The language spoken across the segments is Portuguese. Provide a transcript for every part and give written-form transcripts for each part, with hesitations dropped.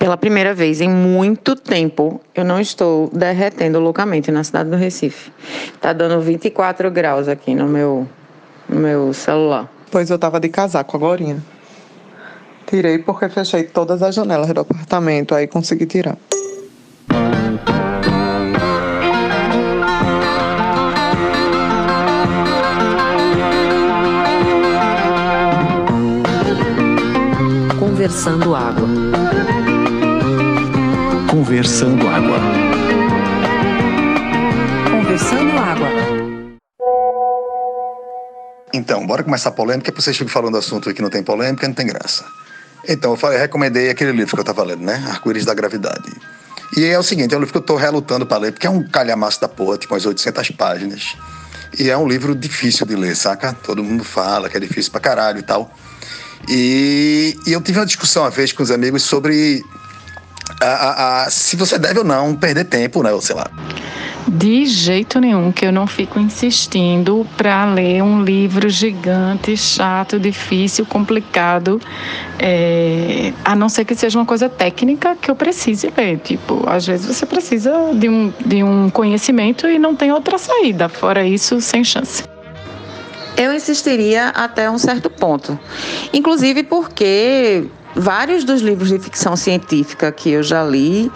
Pela primeira vez em muito tempo, eu não estou derretendo loucamente na cidade do Recife. Tá dando 24 graus aqui no meu celular. Pois eu tava de casaco agorinha. Tirei porque fechei todas as janelas do apartamento, aí consegui tirar. Conversando Água. Conversando Água. Conversando Água. Então, bora começar a polêmica, porque vocês ficam falando do assunto que não tem polêmica, não tem graça. Então, eu recomendei aquele livro que eu tava lendo, né? Arco-Íris da Gravidade. E é o seguinte, é um livro que eu tô relutando pra ler, porque é um calhamaço da porra, tipo umas 800 páginas. E é um livro difícil de ler, saca? Todo mundo fala que é difícil pra caralho e tal. E eu tive uma discussão uma vez com os amigos sobre se você deve ou não perder tempo, né? Ou sei lá. De jeito nenhum, que eu não fico insistindo para ler um livro gigante, chato, difícil, complicado, a não ser que seja uma coisa técnica que eu precise ler. Tipo, às vezes você precisa de um conhecimento e não tem outra saída. Fora isso, sem chance. Eu insistiria até um certo ponto. Inclusive porque vários dos livros de ficção científica que eu já li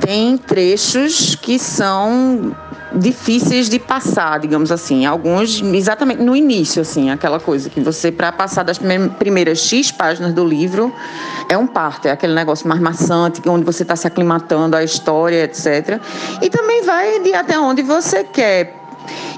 têm trechos que são difíceis de passar, digamos assim. Alguns exatamente no início, assim, aquela coisa que você, para passar das primeiras X páginas do livro, é um parto, é aquele negócio mais maçante, onde você está se aclimatando à história, etc. E também vai de até onde você quer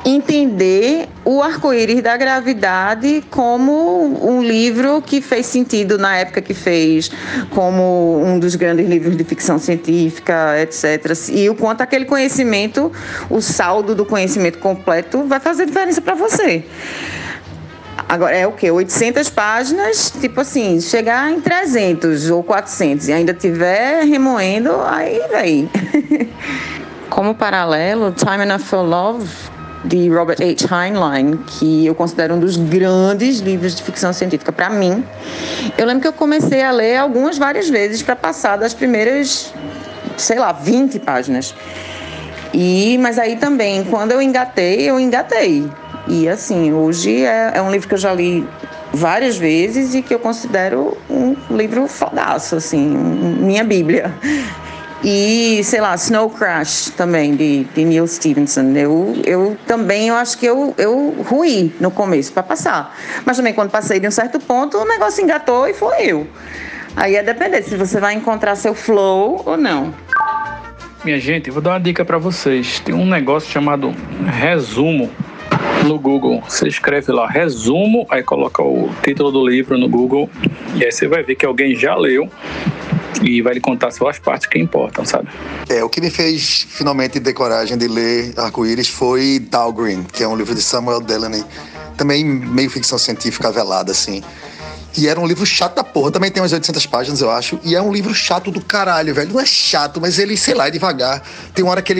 entender o Arco-Íris da Gravidade como um livro que fez sentido na época que fez, como um dos grandes livros de ficção científica, etc. E o quanto aquele conhecimento, o saldo do conhecimento completo vai fazer diferença para você. Agora, é o quê? 800 páginas, tipo assim, chegar em 300 ou 400 e ainda estiver remoendo, aí vem. Como paralelo, Time Enough for Love, de Robert H. Heinlein, que eu considero um dos grandes livros de ficção científica para mim. Eu lembro que eu comecei a ler várias vezes para passar das primeiras, 20 páginas. Mas aí também, quando eu engatei. E assim, hoje é um livro que eu já li várias vezes e que eu considero um livro fodaço, assim, minha bíblia. E, Snow Crash também, de Neil Stephenson. Eu também, eu acho que eu ruí no começo para passar. Mas também, quando passei de um certo ponto, o negócio engatou e foi eu. Aí é depender se você vai encontrar seu flow ou não. Minha gente, eu vou dar uma dica para vocês. Tem um negócio chamado resumo no Google. Você escreve lá resumo, aí coloca o título do livro no Google e aí você vai ver que alguém já leu e vai lhe contar só as partes que importam, sabe? O que me fez finalmente ter coragem de ler Arco-Íris foi Dahlgren, que é um livro de Samuel Delany, também meio ficção científica velada, assim. E era um livro chato da porra, também tem umas 800 páginas, eu acho, e é um livro chato do caralho, velho. Não é chato, mas ele, é devagar. Tem uma hora que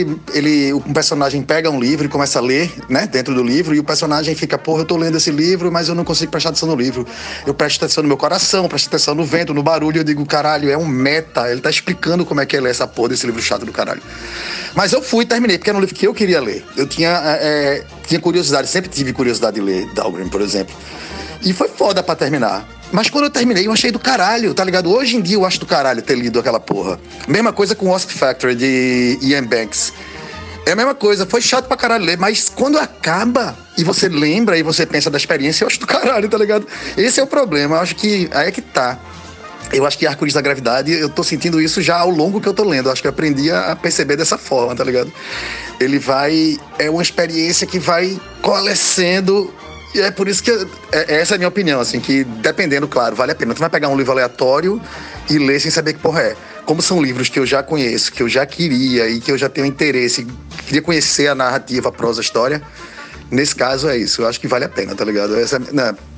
um personagem pega um livro e começa a ler, né, dentro do livro, e o personagem fica, porra, eu tô lendo esse livro, mas eu não consigo prestar atenção no livro. Eu presto atenção no meu coração, presto atenção no vento, no barulho, eu digo, caralho, é um meta, ele tá explicando como é que ele é essa porra desse livro chato do caralho. Mas eu fui e terminei, porque era um livro que eu queria ler. Eu tinha curiosidade, sempre tive curiosidade de ler Dahlgren, por exemplo. E foi foda pra terminar. Mas quando eu terminei, eu achei do caralho, tá ligado? Hoje em dia eu acho do caralho ter lido aquela porra. Mesma coisa com Wasp Factory, de Ian Banks. É a mesma coisa, foi chato pra caralho ler, mas quando acaba e você lembra e você pensa da experiência, eu acho do caralho, tá ligado? Esse é o problema, eu acho que aí é que tá. Eu acho que Arco-Íris da Gravidade, eu tô sentindo isso já ao longo que eu tô lendo. Eu acho que eu aprendi a perceber dessa forma, tá ligado? É uma experiência que vai coalescendo. E é por isso que essa é a minha opinião, assim, que dependendo, claro, vale a pena. Tu vai pegar um livro aleatório e ler sem saber que porra é. Como são livros que eu já conheço, que eu já queria e que eu já tenho interesse, queria conhecer a narrativa, a prosa, a história, nesse caso é isso. Eu acho que vale a pena, tá ligado?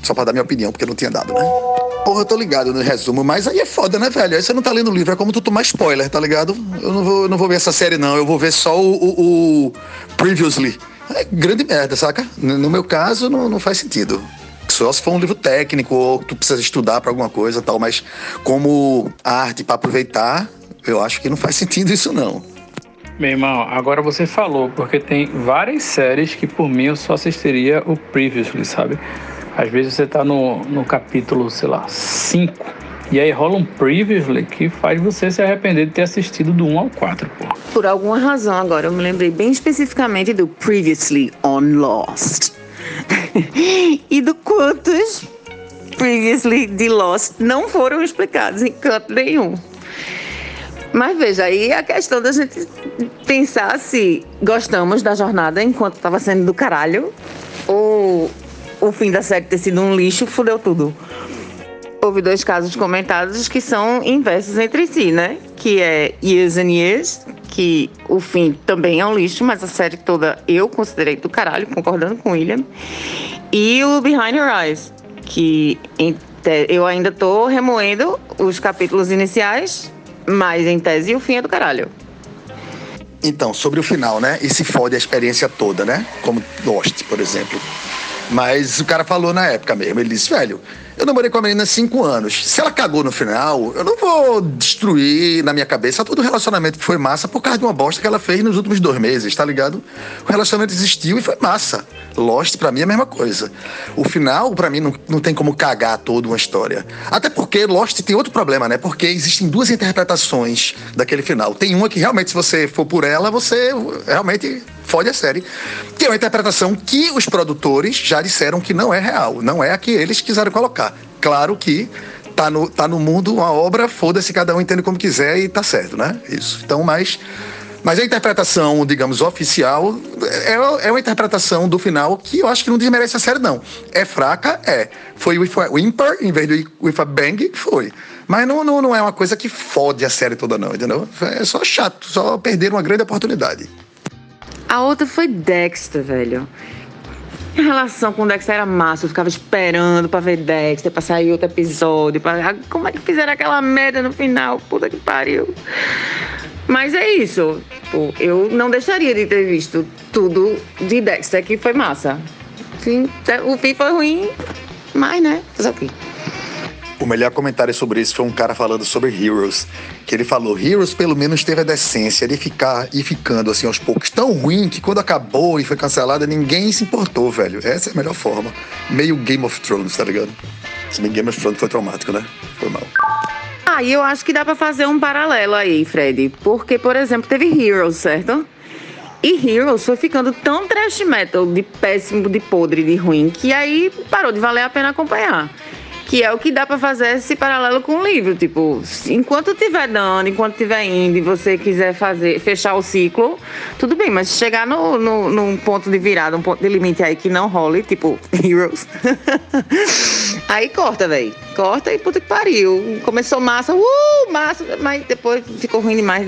Só pra dar minha opinião, porque eu não tinha dado, né? Porra, eu tô ligado no resumo, mas aí é foda, né, velho? Aí você não tá lendo o livro, é como tu tomar spoiler, tá ligado? Eu não vou ver essa série, não. Eu vou ver só o Previously. É grande merda, saca? No meu caso, não faz sentido. Só se for um livro técnico ou tu precisa estudar pra alguma coisa e tal, mas como arte pra aproveitar, Eu acho que não faz sentido isso, não. Meu irmão, agora você falou, porque tem várias séries que por mim eu só assistiria o Previously, sabe? Às vezes você tá no capítulo, sei lá, 5, e aí rola um Previously que faz você se arrepender de ter assistido do 1 ao 4, pô. Por alguma razão agora, eu me lembrei bem especificamente do Previously on Lost. E do quantos Previously de Lost não foram explicados em canto nenhum. Mas veja, aí a questão da gente pensar se gostamos da jornada enquanto estava sendo do caralho, ou o fim da série ter sido um lixo, fudeu tudo. Houve 2 casos comentados que são inversos entre si, né? Que é Years and Years, que o fim também é um lixo, mas a série toda eu considerei do caralho, concordando com o William. E o Behind Your Eyes, que eu ainda tô remoendo os capítulos iniciais, mas em tese o fim é do caralho. Então, sobre o final, né? E se fode a experiência toda, né? Como Lost, por exemplo. Mas o cara falou na época mesmo, ele disse, velho, eu namorei com a menina há 5 anos. Se ela cagou no final, eu não vou destruir na minha cabeça todo o relacionamento que foi massa por causa de uma bosta que ela fez nos últimos 2 meses, tá ligado? O relacionamento existiu e foi massa. Lost, pra mim, é a mesma coisa. O final, pra mim, não tem como cagar toda uma história. Até porque Lost tem outro problema, né? Porque existem 2 interpretações daquele final. Tem uma que realmente, se você for por ela, você realmente fode a série. Que é uma interpretação que os produtores já disseram que não é real. Não é a que eles quiseram colocar. Claro que tá no mundo uma obra, foda-se, cada um entende como quiser e tá certo, né? Isso. Então, mas a interpretação, digamos, oficial é uma interpretação do final que eu acho que não desmerece a série, não. É fraca? É. Foi with a whimper em vez de with a bang? Foi. Mas não é uma coisa que fode a série toda, não, entendeu? É só chato, só perder uma grande oportunidade. A outra foi Dexter, velho. A relação com o Dexter era massa, eu ficava esperando pra ver Dexter, pra sair outro episódio. Como é que fizeram aquela merda no final? Puta que pariu. Mas é isso. Pô, eu não deixaria de ter visto tudo de Dexter, que foi massa. Sim, o fim foi ruim, mas, né? Fazer o quê? O melhor comentário sobre isso foi um cara falando sobre Heroes, que ele falou, Heroes pelo menos teve a decência de ficando assim aos poucos tão ruim que quando acabou e foi cancelada ninguém se importou, velho. Essa é a melhor forma. Meio Game of Thrones, tá ligado? Se bem Game of Thrones foi traumático, né? Foi mal. E eu acho que dá pra fazer um paralelo aí, Fred. Porque, por exemplo, teve Heroes, certo? E Heroes foi ficando tão trash metal, de péssimo, de podre, de ruim, que aí parou de valer a pena acompanhar. Que é o que dá pra fazer esse paralelo com o livro. Tipo, enquanto tiver dando, enquanto tiver indo e você quiser fechar o ciclo, tudo bem. Mas chegar num ponto de virada, um ponto de limite aí que não role, tipo Heroes, aí corta, velho. Corta e puta que pariu. Começou massa, massa, mas depois ficou ruim demais,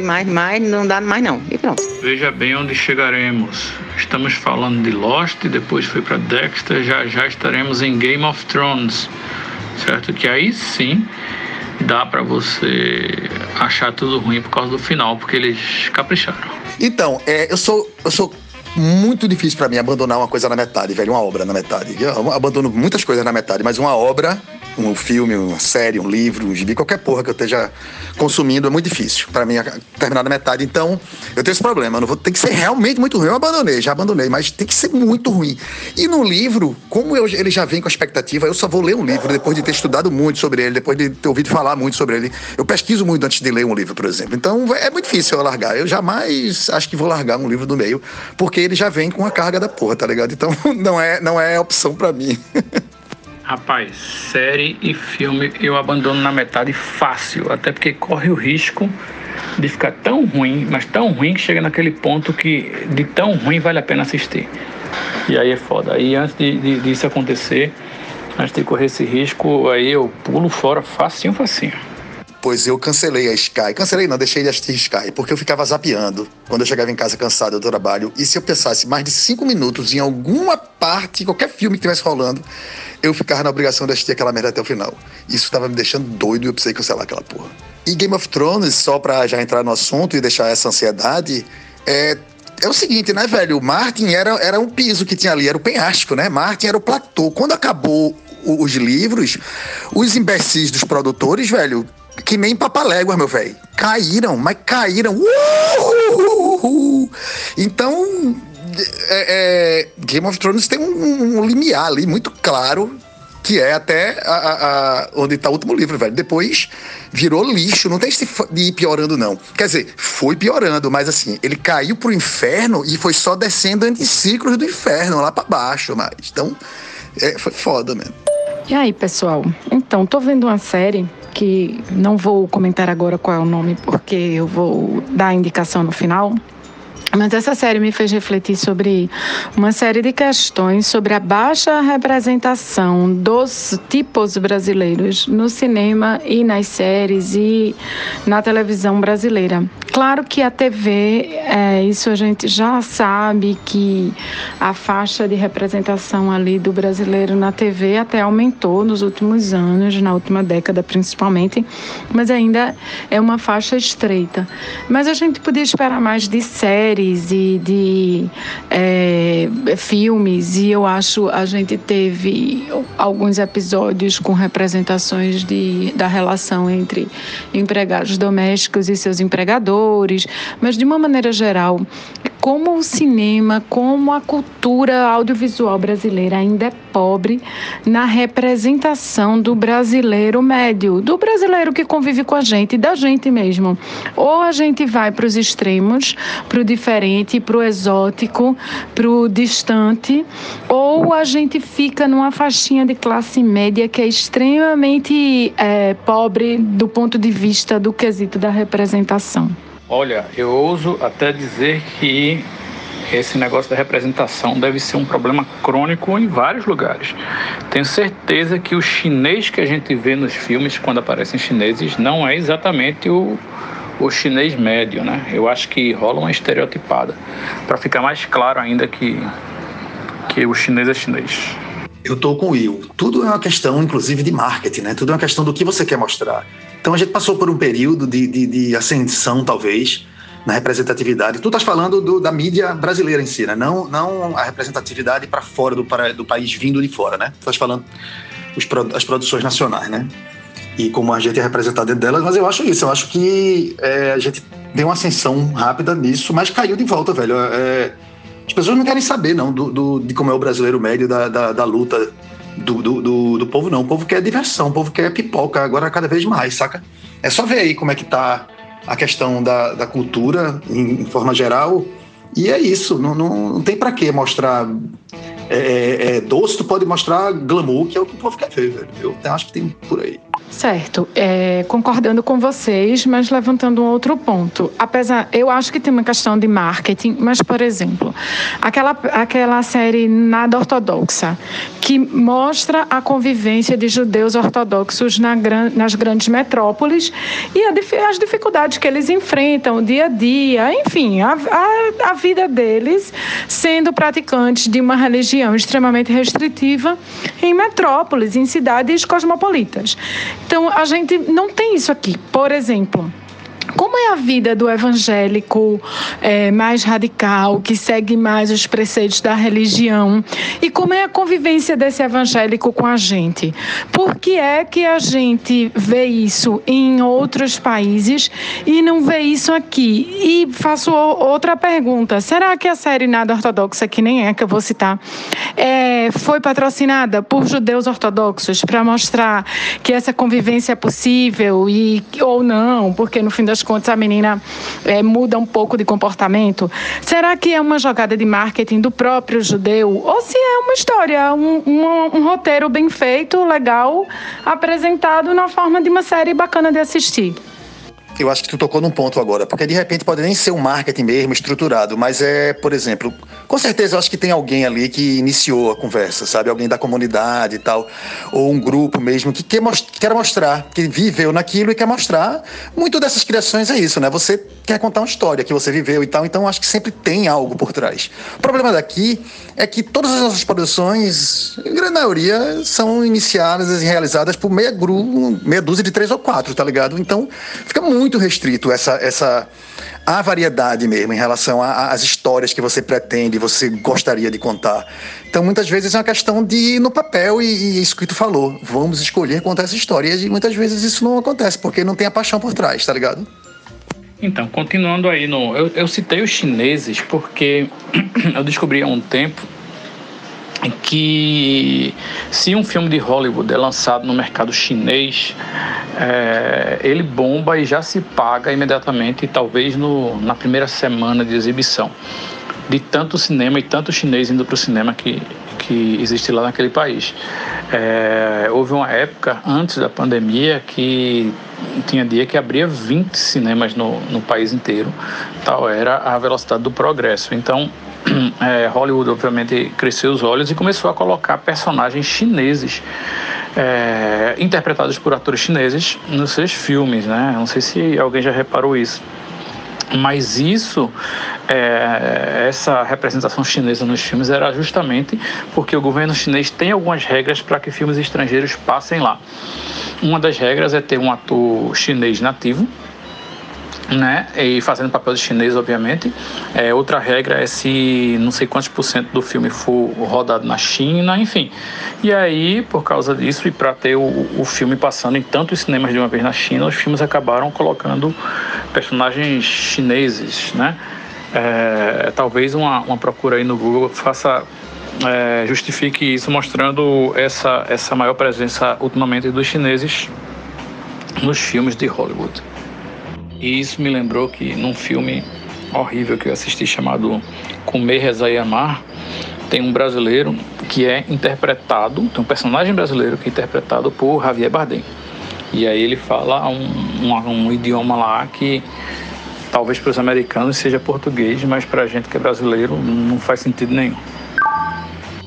não dá mais não. E pronto. Veja bem onde chegaremos. Estamos falando de Lost, depois foi pra Dexter, já estaremos em Game of Thrones. Certo? Que aí sim dá pra você achar tudo ruim por causa do final, porque eles capricharam. Então, eu sou muito difícil pra mim abandonar uma coisa na metade, velho, uma obra na metade. Eu abandono muitas coisas na metade, mas uma obra, um filme, uma série, um livro, um gibi, qualquer porra que eu esteja consumindo é muito difícil pra mim terminar na metade. Então, eu tenho esse problema. Tem que ser realmente muito ruim. Eu já abandonei, mas tem que ser muito ruim. E no livro, como ele já vem com a expectativa, eu só vou ler um livro depois de ter estudado muito sobre ele, depois de ter ouvido falar muito sobre ele. Eu pesquiso muito antes de ler um livro, por exemplo. Então, é muito difícil eu largar. Eu jamais acho que vou largar um livro do meio, porque ele já vem com a carga da porra, tá ligado? Então, não é opção pra mim. Rapaz, série e filme eu abandono na metade fácil, até porque corre o risco de ficar tão ruim, mas tão ruim que chega naquele ponto que de tão ruim vale a pena assistir. E aí é foda. Aí antes disso acontecer, antes de correr esse risco, aí eu pulo fora facinho. Pois eu cancelei a Sky. Cancelei não, deixei de assistir Sky, porque eu ficava zapeando quando eu chegava em casa cansado do trabalho. E se eu pensasse mais de 5 minutos em alguma parte, qualquer filme que estivesse rolando, eu ficava na obrigação de assistir aquela merda até o final. Isso tava me deixando doido e eu precisei cancelar aquela porra. E Game of Thrones, só pra já entrar no assunto e deixar essa ansiedade, é o seguinte, né, velho? O Martin era um piso que tinha ali, era o penhasco, né? Martin era o platô. Quando acabou os livros, os imbecis dos produtores, velho, que nem papaléguas, meu velho. Caíram, mas caíram. Então, Game of Thrones tem um limiar ali muito claro, que é até onde tá o último livro, velho. Depois virou lixo, não tem de ir piorando, não. Quer dizer, foi piorando, mas assim, ele caiu pro inferno e foi só descendo entre ciclos do inferno, lá pra baixo, mas. Então, foi foda mesmo. E aí, pessoal? Então, tô vendo uma série que não vou comentar agora qual é o nome, porque eu vou dar a indicação no final. Mas essa série me fez refletir sobre uma série de questões sobre a baixa representação dos tipos brasileiros no cinema e nas séries e na televisão brasileira. Claro que a TV, isso a gente já sabe que a faixa de representação ali do brasileiro na TV até aumentou nos últimos anos, na última década principalmente, mas ainda é uma faixa estreita. Mas a gente podia esperar mais de séries e de filmes, e eu acho a gente teve alguns episódios com representações da relação entre empregados domésticos e seus empregadores, mas de uma maneira geral, como o cinema, como a cultura audiovisual brasileira ainda é pobre na representação do brasileiro médio, do brasileiro que convive com a gente, da gente mesmo. Ou a gente vai para os extremos, para o diferente, para o exótico, para o distante, ou a gente fica numa faixinha de classe média que é extremamente pobre do ponto de vista do quesito da representação. Olha, eu ouso até dizer que esse negócio da representação deve ser um problema crônico em vários lugares. Tenho certeza que o chinês que a gente vê nos filmes, quando aparecem chineses, não é exatamente o chinês médio, né? Eu acho que rola uma estereotipada, para ficar mais claro ainda que o chinês é chinês. Eu tô com o Will. Tudo é uma questão, inclusive, de marketing, né? Tudo é uma questão do que você quer mostrar. Então a gente passou por um período de ascensão, talvez, na representatividade. Tu estás falando da mídia brasileira em si, né? Não a representatividade para fora do país vindo de fora, né? Tu estás falando as produções nacionais, né? E como a gente é representado dentro delas, mas eu acho isso. Eu acho que a gente deu uma ascensão rápida nisso, mas caiu de volta, velho. As pessoas não querem saber, não, de como é o brasileiro médio, da luta do povo, não. O povo quer diversão, o povo quer pipoca, agora cada vez mais, saca? É só ver aí como é que tá a questão da cultura, em forma geral, e é isso. Não tem pra que mostrar doce, tu pode mostrar glamour, que é o que o povo quer ver, velho. Eu acho que tem por aí. Certo, concordando com vocês, mas levantando um outro ponto. Eu acho que tem uma questão de marketing, mas, por exemplo, aquela série Nada Ortodoxa, que mostra a convivência de judeus ortodoxos nas grandes metrópoles e as dificuldades que eles enfrentam dia a dia, enfim, a vida deles sendo praticantes de uma religião extremamente restritiva em metrópoles, em cidades cosmopolitas. Então, a gente não tem isso aqui. Por exemplo, como é a vida do evangélico mais radical, que segue mais os preceitos da religião? E como é a convivência desse evangélico com a gente? Por que é que a gente vê isso em outros países e não vê isso aqui? E faço outra pergunta. Será que a série Nada Ortodoxa, que nem é que eu vou citar, foi patrocinada por judeus ortodoxos para mostrar que essa convivência é possível ou não? Porque, no fim das contas, a menina muda um pouco de comportamento. Será que é uma jogada de marketing do próprio judeu? Ou se é uma história, um roteiro bem feito, legal, apresentado na forma de uma série bacana de assistir? Eu acho que tu tocou num ponto agora, porque de repente pode nem ser um marketing mesmo estruturado, mas por exemplo, com certeza eu acho que tem alguém ali que iniciou a conversa, sabe? Alguém da comunidade e tal, ou um grupo mesmo que quer mostrar, que viveu naquilo e quer mostrar. Muito dessas criações é isso, né? Você quer contar uma história que você viveu e tal, então acho que sempre tem algo por trás. O problema daqui é que todas as nossas produções, em grande maioria, são iniciadas e realizadas por meia dúzia de 3 ou 4, tá ligado? Então fica muito muito restrito a variedade mesmo em relação às histórias que você pretende, você gostaria de contar. Então, muitas vezes é uma questão de ir no papel e isso que tu falou, vamos escolher contar essa história. E muitas vezes isso não acontece, porque não tem a paixão por trás, tá ligado? Então, continuando aí, eu citei os chineses porque eu descobri há um tempo que se um filme de Hollywood é lançado no mercado chinês, ele bomba e já se paga imediatamente, talvez na primeira semana de exibição, de tanto cinema e tanto chinês indo para o cinema que existe lá naquele país. Houve uma época antes da pandemia que tinha dia que abria 20 cinemas no país inteiro, tal era a velocidade do progresso. Então Hollywood obviamente cresceu os olhos e começou a colocar personagens chineses interpretados por atores chineses nos seus filmes, né? Não sei se alguém já reparou isso, mas essa representação chinesa nos filmes era justamente porque o governo chinês tem algumas regras para que filmes estrangeiros passem lá. Uma das regras é ter um ator chinês nativo, né, e fazendo papel de chinês, obviamente. Outra regra é se não sei quantos % do filme for rodado na China, enfim. E aí, por causa disso, e para ter o filme passando em tantos cinemas de uma vez na China, os filmes acabaram colocando personagens chineses, né? Talvez uma procura aí no Google justifique isso, mostrando essa maior presença ultimamente dos chineses nos filmes de Hollywood. E isso me lembrou que num filme horrível que eu assisti chamado Comer, Rezar e Amar, tem um brasileiro que é interpretado, tem um personagem brasileiro que é interpretado por Javier Bardem. E aí ele fala um idioma lá que talvez para os americanos seja português, mas para a gente que é brasileiro não faz sentido nenhum.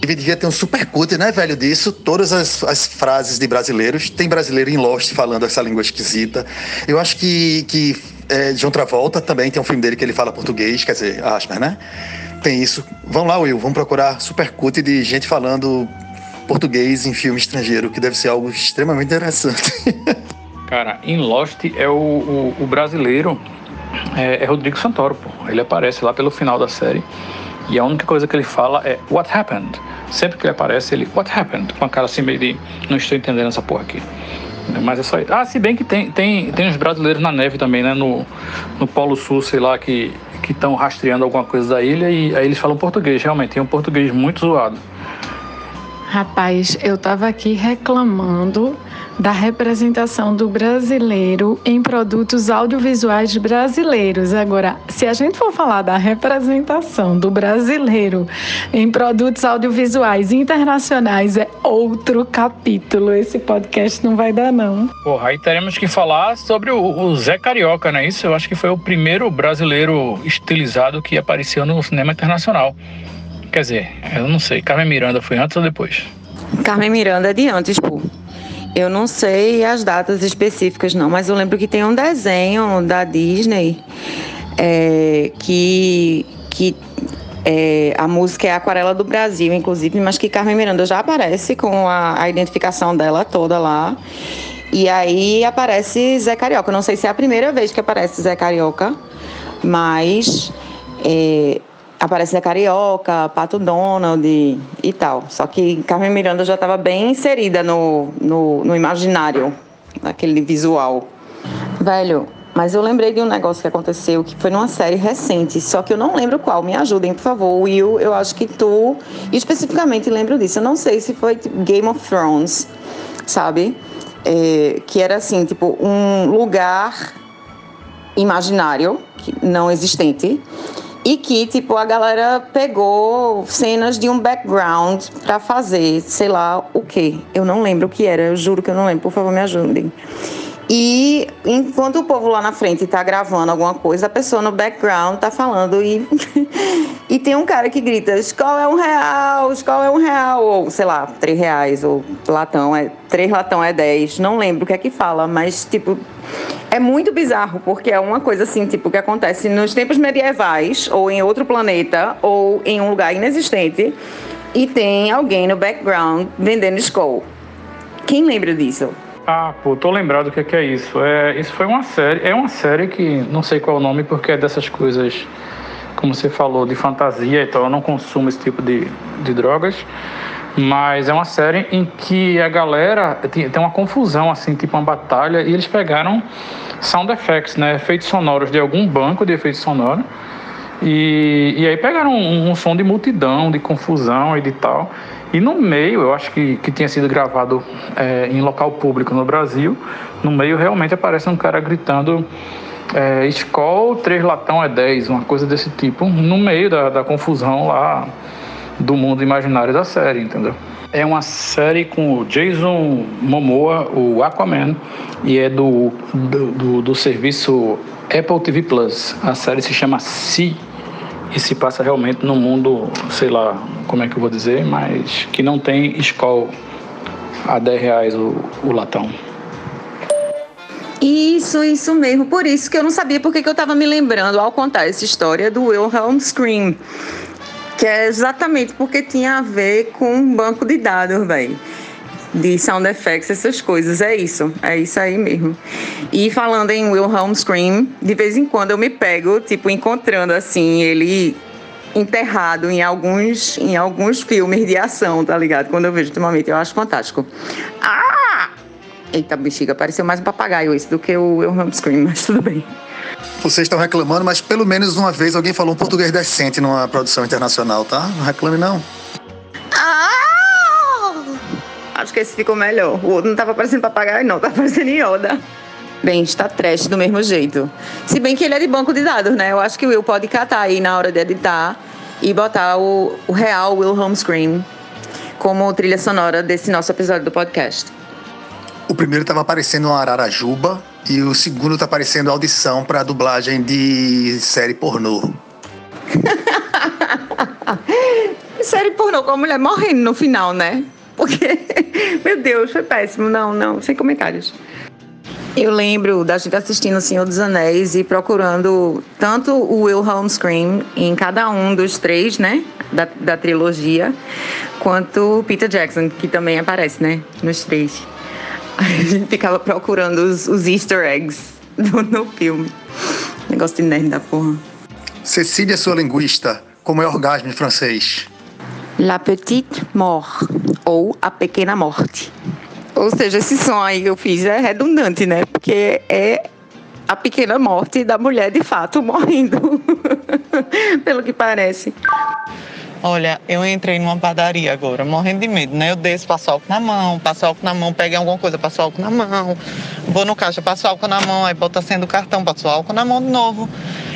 Devia ter um supercut, né, velho, disso. Todas as frases de brasileiros. Tem brasileiro em Lost falando essa língua esquisita. Eu acho que John Travolta também tem um filme dele que ele fala português, quer dizer, aspas, né? Tem isso. Vamos lá, Will, vamos procurar supercut de gente falando português em filme estrangeiro, que deve ser algo extremamente interessante. Cara, em Lost o brasileiro é Rodrigo Santoro, pô. Ele aparece lá pelo final da série. E a única coisa que ele fala é What happened? Sempre que ele aparece, ele What happened? Com a cara assim meio de não estou entendendo essa porra aqui. Mas é só isso. Se bem que tem uns brasileiros na neve também, né? No Polo Sul, sei lá, que estão rastreando alguma coisa da ilha e aí eles falam português, realmente. Tem um português muito zoado. Rapaz, eu tava aqui reclamando da representação do brasileiro em produtos audiovisuais brasileiros. Agora, se a gente for falar da representação do brasileiro em produtos audiovisuais internacionais, é outro capítulo. Esse podcast não vai dar, não. Porra, aí teremos que falar sobre o Zé Carioca, né? Isso eu acho que foi o primeiro brasileiro estilizado que apareceu no cinema internacional. Quer dizer, eu não sei, Carmen Miranda foi antes ou depois? Carmen Miranda é de antes, pô. Eu não sei as datas específicas, não, mas eu lembro que tem um desenho da Disney que a música é Aquarela do Brasil, inclusive, mas que Carmen Miranda já aparece com a identificação dela toda lá. E aí aparece Zé Carioca. Eu não sei se é a primeira vez que aparece Zé Carioca, mas aparece Zé Carioca, Pato Donald e tal. Só que Carmen Miranda já estava bem inserida no imaginário, naquele visual. Velho, mas eu lembrei de um negócio que aconteceu, que foi numa série recente, só que eu não lembro qual. Me ajudem, por favor. Will, eu acho que tu especificamente lembra disso. Eu não sei se foi Game of Thrones, sabe? Que era assim, tipo, um lugar imaginário, não existente, e que, tipo, a galera pegou cenas de um background pra fazer, sei lá o quê. Eu não lembro o que era, eu juro que eu não lembro, por favor, me ajudem. E enquanto o povo lá na frente tá gravando alguma coisa, a pessoa no background tá falando e tem um cara que grita, escola é R$1, escola é R$1, ou sei lá, R$3, ou latão, 3 latão é 10, não lembro o que é que fala, mas tipo, é muito bizarro, porque é uma coisa assim, tipo, que acontece nos tempos medievais, ou em outro planeta, ou em um lugar inexistente, e tem alguém no background vendendo Skol. Quem lembra disso? Tô lembrado o que é isso. Isso foi uma série. É uma série que não sei qual é o nome, porque é dessas coisas, como você falou, de fantasia, então eu não consumo esse tipo de drogas. Mas é uma série em que a galera tem uma confusão, assim, tipo uma batalha, e eles pegaram sound effects, né? Efeitos sonoros de algum banco de efeitos sonoros. E aí pegaram um som de multidão, de confusão e de tal. E no meio, eu acho que tinha sido gravado em local público no Brasil, no meio realmente aparece um cara gritando Skol, 3 latão é 10, uma coisa desse tipo, no meio da confusão lá do mundo imaginário da série, entendeu? É uma série com o Jason Momoa, o Aquaman, e é do serviço Apple TV Plus. A série se chama Sea e se passa realmente num mundo, sei lá como é que eu vou dizer, mas que não tem Skol a R$10 o latão. Isso mesmo. Por isso que eu não sabia porque que eu estava me lembrando ao contar essa história do Wilhelm Scream, que é exatamente porque tinha a ver com um banco de dados, velho. De sound effects, essas coisas, é isso aí mesmo. E falando em Wilhelm Scream, de vez em quando eu me pego, tipo, encontrando assim, ele enterrado em alguns filmes de ação, tá ligado? Quando eu vejo ultimamente, eu acho fantástico. Eita, bexiga, pareceu mais um papagaio esse do que o Wilhelm Scream, mas tudo bem. Vocês estão reclamando, mas pelo menos uma vez alguém falou um português decente numa produção internacional, tá? Não reclame, não. Acho que esse ficou melhor. O outro não tava parecendo papagaio, não. Tava parecendo Yoda. Bem, está trash do mesmo jeito. Se bem que ele é de banco de dados, né? Eu acho que o Will pode catar aí na hora de editar e botar o real Wilhelm Scream como trilha sonora desse nosso episódio do podcast. O primeiro tava aparecendo uma Ararajuba e o segundo tá aparecendo audição pra dublagem de série pornô. Série pornô com a mulher morrendo no final, né? Porque, meu Deus, foi péssimo. Não, sem comentários. Eu lembro da gente assistindo O Senhor dos Anéis e procurando tanto o Wilhelm Scream em cada um dos 3, né, da trilogia, quanto o Peter Jackson, que também aparece, né, nos 3. A gente ficava procurando os easter eggs no filme. Negócio de nerd da porra. Cecília, sua linguista, como é orgasmo em francês? La petite mort, ou a pequena morte. Ou seja, esse som aí que eu fiz é redundante, né? Porque é a pequena morte da mulher de fato morrendo, pelo que parece. Olha, eu entrei numa padaria agora, morrendo de medo, né? Eu desço, passo álcool na mão, peguei alguma coisa, passo álcool na mão, vou no caixa, passo álcool na mão, aí bota a senha do cartão, passo álcool na mão de novo,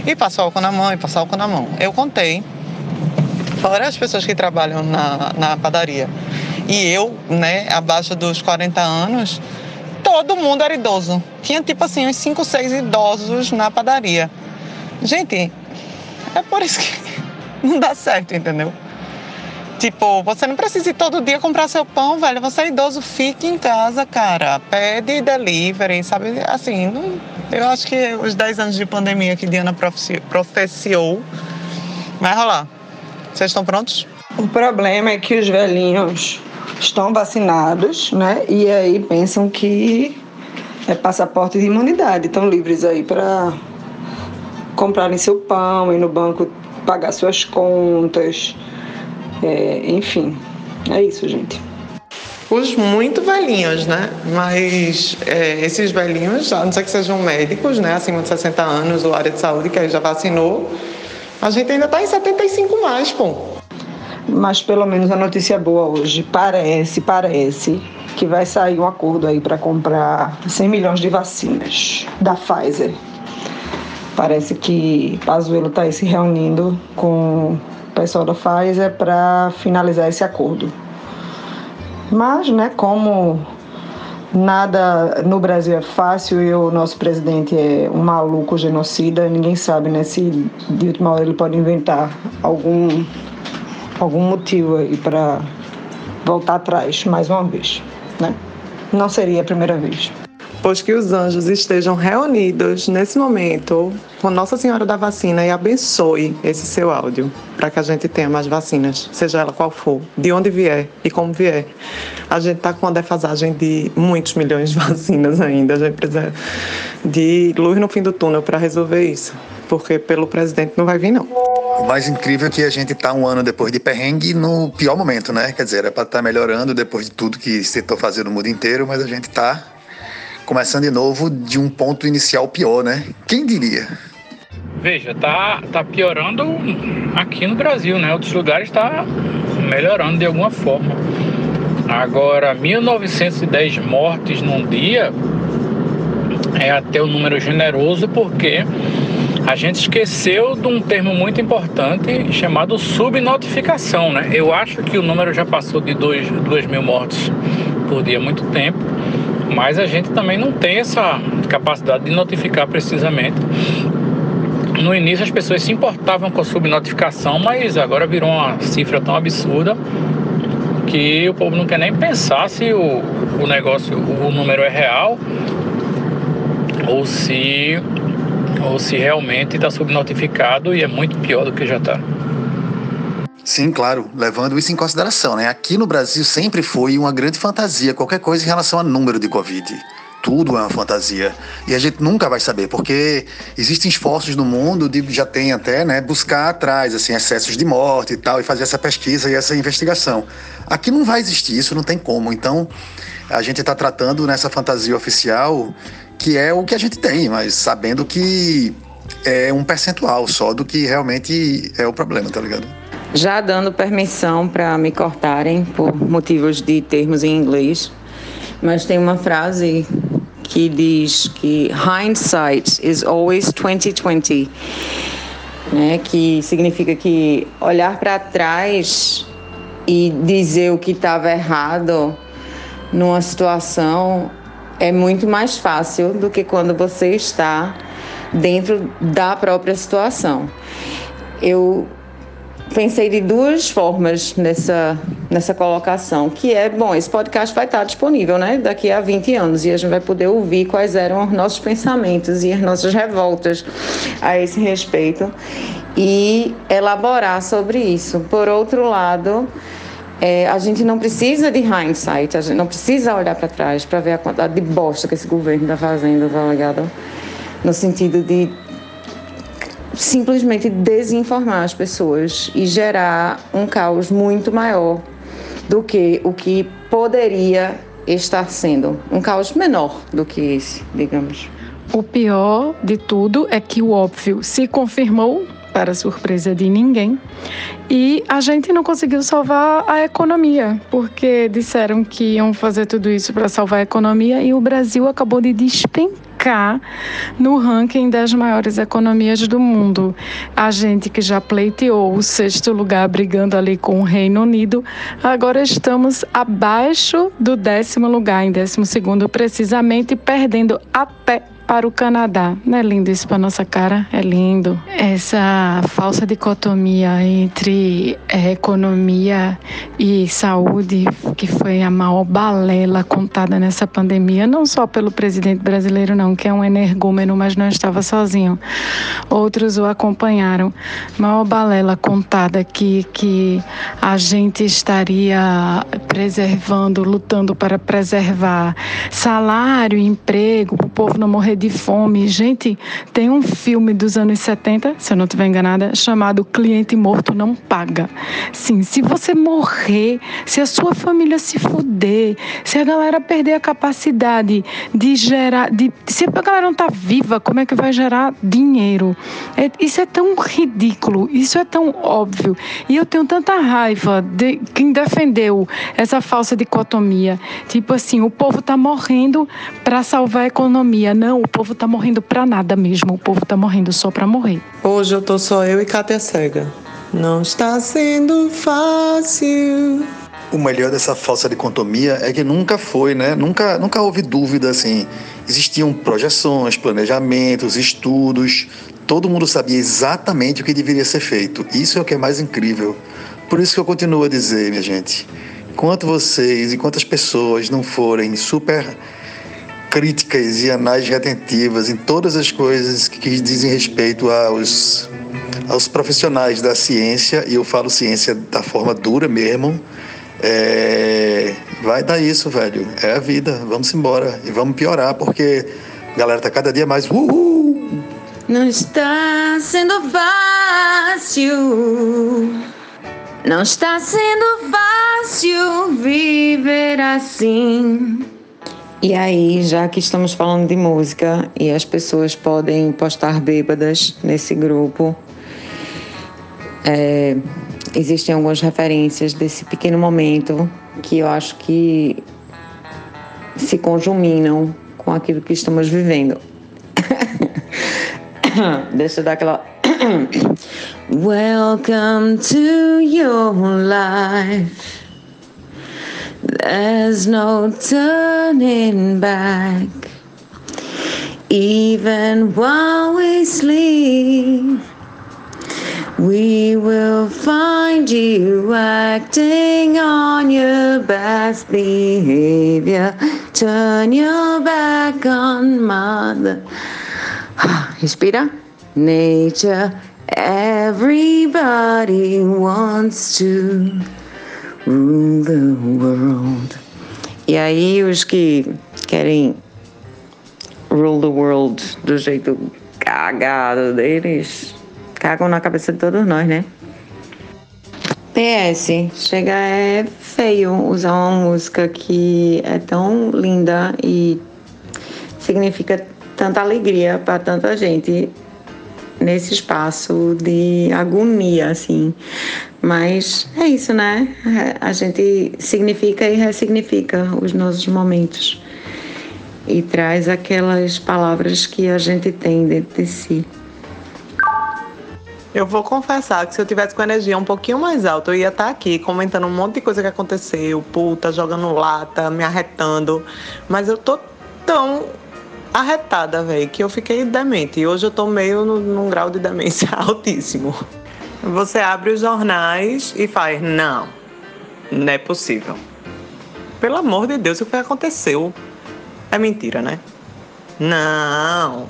e passo álcool na mão, e passo álcool na mão. Eu contei, fora as pessoas que trabalham na padaria, e eu, né, abaixo dos 40 anos, todo mundo era idoso. Tinha tipo assim, uns 5, 6 idosos na padaria. Gente, é por isso que não dá certo, entendeu? Tipo, você não precisa ir todo dia comprar seu pão, velho. Você é idoso, fique em casa, cara. Pede delivery, sabe? Assim, eu acho que os 10 anos de pandemia que Diana profeciou vai rolar. Vocês estão prontos? O problema é que os velhinhos estão vacinados, né? E aí pensam que é passaporte de imunidade. Estão livres aí para comprarem seu pão, ir no banco pagar suas contas. Enfim, é isso, gente. Os muito velhinhos, né? Mas esses velhinhos, a não ser que sejam médicos, né? Acima de 60 anos, ou área de saúde, que aí já vacinou, a gente ainda está em 75 mais, pô. Mas pelo menos a notícia boa hoje, parece que vai sair um acordo aí para comprar 100 milhões de vacinas da Pfizer. Parece que Pazuello está aí se reunindo com o pessoal da Pfizer para finalizar esse acordo. Mas, né, como nada no Brasil é fácil e o nosso presidente é um maluco genocida, ninguém sabe, né, se de última hora ele pode inventar algum motivo aí para voltar atrás mais uma vez, né? Não seria a primeira vez. pois que os anjos estejam reunidos nesse momento com Nossa Senhora da Vacina e abençoe esse seu áudio, para que a gente tenha mais vacinas, seja ela qual for, de onde vier e como vier. A gente está com uma defasagem de muitos milhões de vacinas ainda, a gente precisa de luz no fim do túnel para resolver isso, porque pelo presidente não vai vir, não. O mais incrível é que a gente está um ano depois de perrengue no pior momento, né? Quer dizer, era para estar melhorando depois de tudo que se tentou fazer no mundo inteiro, mas a gente está começando de novo de um ponto inicial pior, né? Quem diria? Veja, tá piorando aqui no Brasil, né? Outros lugares tá melhorando de alguma forma. Agora, 1.910 mortes num dia é até um número generoso, porque a gente esqueceu de um termo muito importante chamado subnotificação, né? Eu acho que o número já passou de 2.000 mortes por dia há muito tempo, mas a gente também não tem essa capacidade de notificar precisamente. No início as pessoas se importavam com a subnotificação, mas agora virou uma cifra tão absurda que o povo não quer nem pensar se o número é real ou se realmente está subnotificado, e é muito pior do que já está. Sim, claro, levando isso em consideração, né? Aqui no Brasil sempre foi uma grande fantasia qualquer coisa em relação a número de Covid. Tudo é uma fantasia. E a gente nunca vai saber, porque existem esforços no mundo, já tem até, né, buscar atrás, assim, excessos de morte e tal, e fazer essa pesquisa e essa investigação. Aqui não vai existir isso, não tem como. Então, a gente está tratando nessa fantasia oficial, que é o que a gente tem, mas sabendo que é um percentual só do que realmente é o problema, tá ligado? Já dando permissão para me cortarem por motivos de termos em inglês, mas tem uma frase que diz que hindsight is always 20/20, né? Que significa que olhar para trás e dizer o que estava errado numa situação é muito mais fácil do que quando você está dentro da própria situação. Eu pensei de duas formas nessa colocação, que é, bom, esse podcast vai estar disponível, né, daqui a 20 anos, e a gente vai poder ouvir quais eram os nossos pensamentos e as nossas revoltas a esse respeito e elaborar sobre isso. Por outro lado, a gente não precisa de hindsight, a gente não precisa olhar para trás para ver a quantidade de bosta que esse governo está fazendo, tá ligado? No sentido de simplesmente desinformar as pessoas e gerar um caos muito maior do que o que poderia estar sendo. Um caos menor do que esse, digamos. O pior de tudo é que o óbvio se confirmou, para surpresa de ninguém, e a gente não conseguiu salvar a economia, porque disseram que iam fazer tudo isso para salvar a economia e o Brasil acabou de despencar no ranking das maiores economias do mundo. A gente que já pleiteou o 6º lugar, brigando ali com o Reino Unido, agora estamos abaixo do 10º lugar, em 12º precisamente, perdendo até para o Canadá. Não é lindo isso para nossa cara? É lindo. Essa falsa dicotomia entre economia e saúde, que foi a maior balela contada nessa pandemia, não só pelo presidente brasileiro não, que é um energúmeno, mas não estava sozinho. Outros o acompanharam. Maior balela contada que a gente estaria preservando, lutando para preservar salário, emprego, para o povo não morrer de fome. Gente, tem um filme dos anos 70, se eu não estiver enganada, chamado Cliente Morto Não Paga. Sim, se você morrer, se a sua família se fuder, se a galera perder a capacidade de gerar, se a galera não tá viva, como é que vai gerar dinheiro? Isso é tão ridículo, isso é tão óbvio. E eu tenho tanta raiva de quem defendeu essa falsa dicotomia. Tipo assim, o povo tá morrendo para salvar a economia. Não, o povo tá morrendo pra nada mesmo. O povo tá morrendo só pra morrer. Hoje eu tô só eu e Kátia Cega. Não está sendo fácil. O melhor dessa falsa dicotomia é que nunca foi, né? Nunca houve dúvida, assim. Existiam projeções, planejamentos, estudos. Todo mundo sabia exatamente o que deveria ser feito. Isso é o que é mais incrível. Por isso que eu continuo a dizer, minha gente, enquanto vocês, enquanto as pessoas não forem super críticas e análises retentivas em todas as coisas que dizem respeito aos profissionais da ciência, e eu falo ciência da forma dura mesmo. Vai dar isso, velho. É a vida. Vamos embora. E vamos piorar, porque a galera tá cada dia mais uhul. Não está sendo fácil. Não está sendo fácil viver assim. E aí, já que estamos falando de música e as pessoas podem postar bêbadas nesse grupo, existem algumas referências desse pequeno momento que eu acho que se conjuminam com aquilo que estamos vivendo. Deixa eu dar aquela... Welcome to your life. There's no turning back. Even while we sleep, we will find you acting on your best behavior. Turn your back on mother. Respira. Nature, everybody wants to rule the world. E aí os que querem rule the world do jeito cagado deles, cagam na cabeça de todos nós, né? PS, chega é feio usar uma música que é tão linda e significa tanta alegria para tanta gente nesse espaço de agonia, assim. Mas é isso, né? A gente significa e ressignifica os nossos momentos e traz aquelas palavras que a gente tem dentro de si. Eu vou confessar que se eu tivesse com a energia um pouquinho mais alta, eu ia estar aqui comentando um monte de coisa que aconteceu, puta, jogando lata, me arretando. Mas eu tô tão arretada, velho, que eu fiquei demente. E hoje eu tô meio num grau de demência altíssimo. Você abre os jornais e faz, não é possível. Pelo amor de Deus, o que aconteceu? É mentira, né? Não.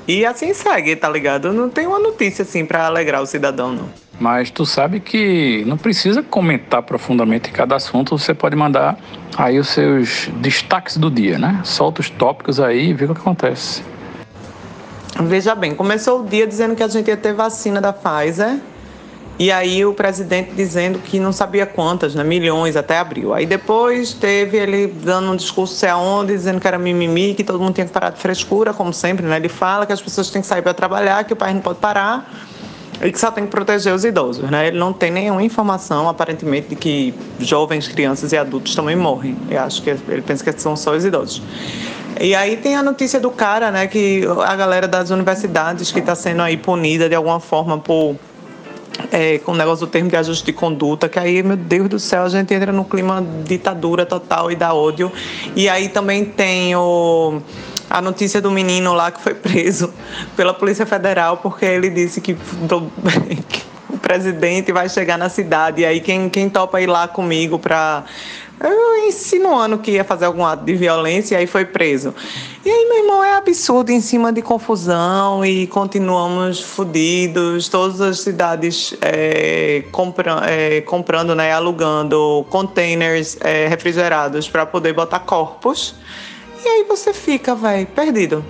E assim segue, tá ligado? Não tem uma notícia assim pra alegrar o cidadão, não. Mas tu sabe que não precisa comentar profundamente em cada assunto, você pode mandar aí os seus destaques do dia, né? Solta os tópicos aí e vê o que acontece. Veja bem, começou o dia dizendo que a gente ia ter vacina da Pfizer, e aí o presidente dizendo que não sabia quantas, né? Milhões até abril. Aí depois teve ele dando um discurso sei aonde, dizendo que era mimimi, que todo mundo tinha que parar de frescura, como sempre, né? Ele fala que as pessoas têm que sair para trabalhar, que o país não pode parar, e que só tem que proteger os idosos, né? Ele não tem nenhuma informação, aparentemente, de que jovens, crianças e adultos também morrem. Eu acho que ele pensa que são só os idosos. E aí tem a notícia do cara, né? Que a galera das universidades que está sendo aí punida de alguma forma por... com o negócio do termo de ajuste de conduta, que aí, meu Deus do céu, a gente entra no clima de ditadura total e da ódio. E aí também tem a notícia do menino lá que foi preso pela Polícia Federal porque ele disse que o presidente vai chegar na cidade, e aí quem topa ir lá comigo para... insinuando que ia fazer algum ato de violência, e aí foi preso. E aí, meu irmão, é absurdo, em cima de confusão, e continuamos fodidos, todas as cidades comprando, né, alugando containers refrigerados para poder botar corpos. E aí você fica, perdido.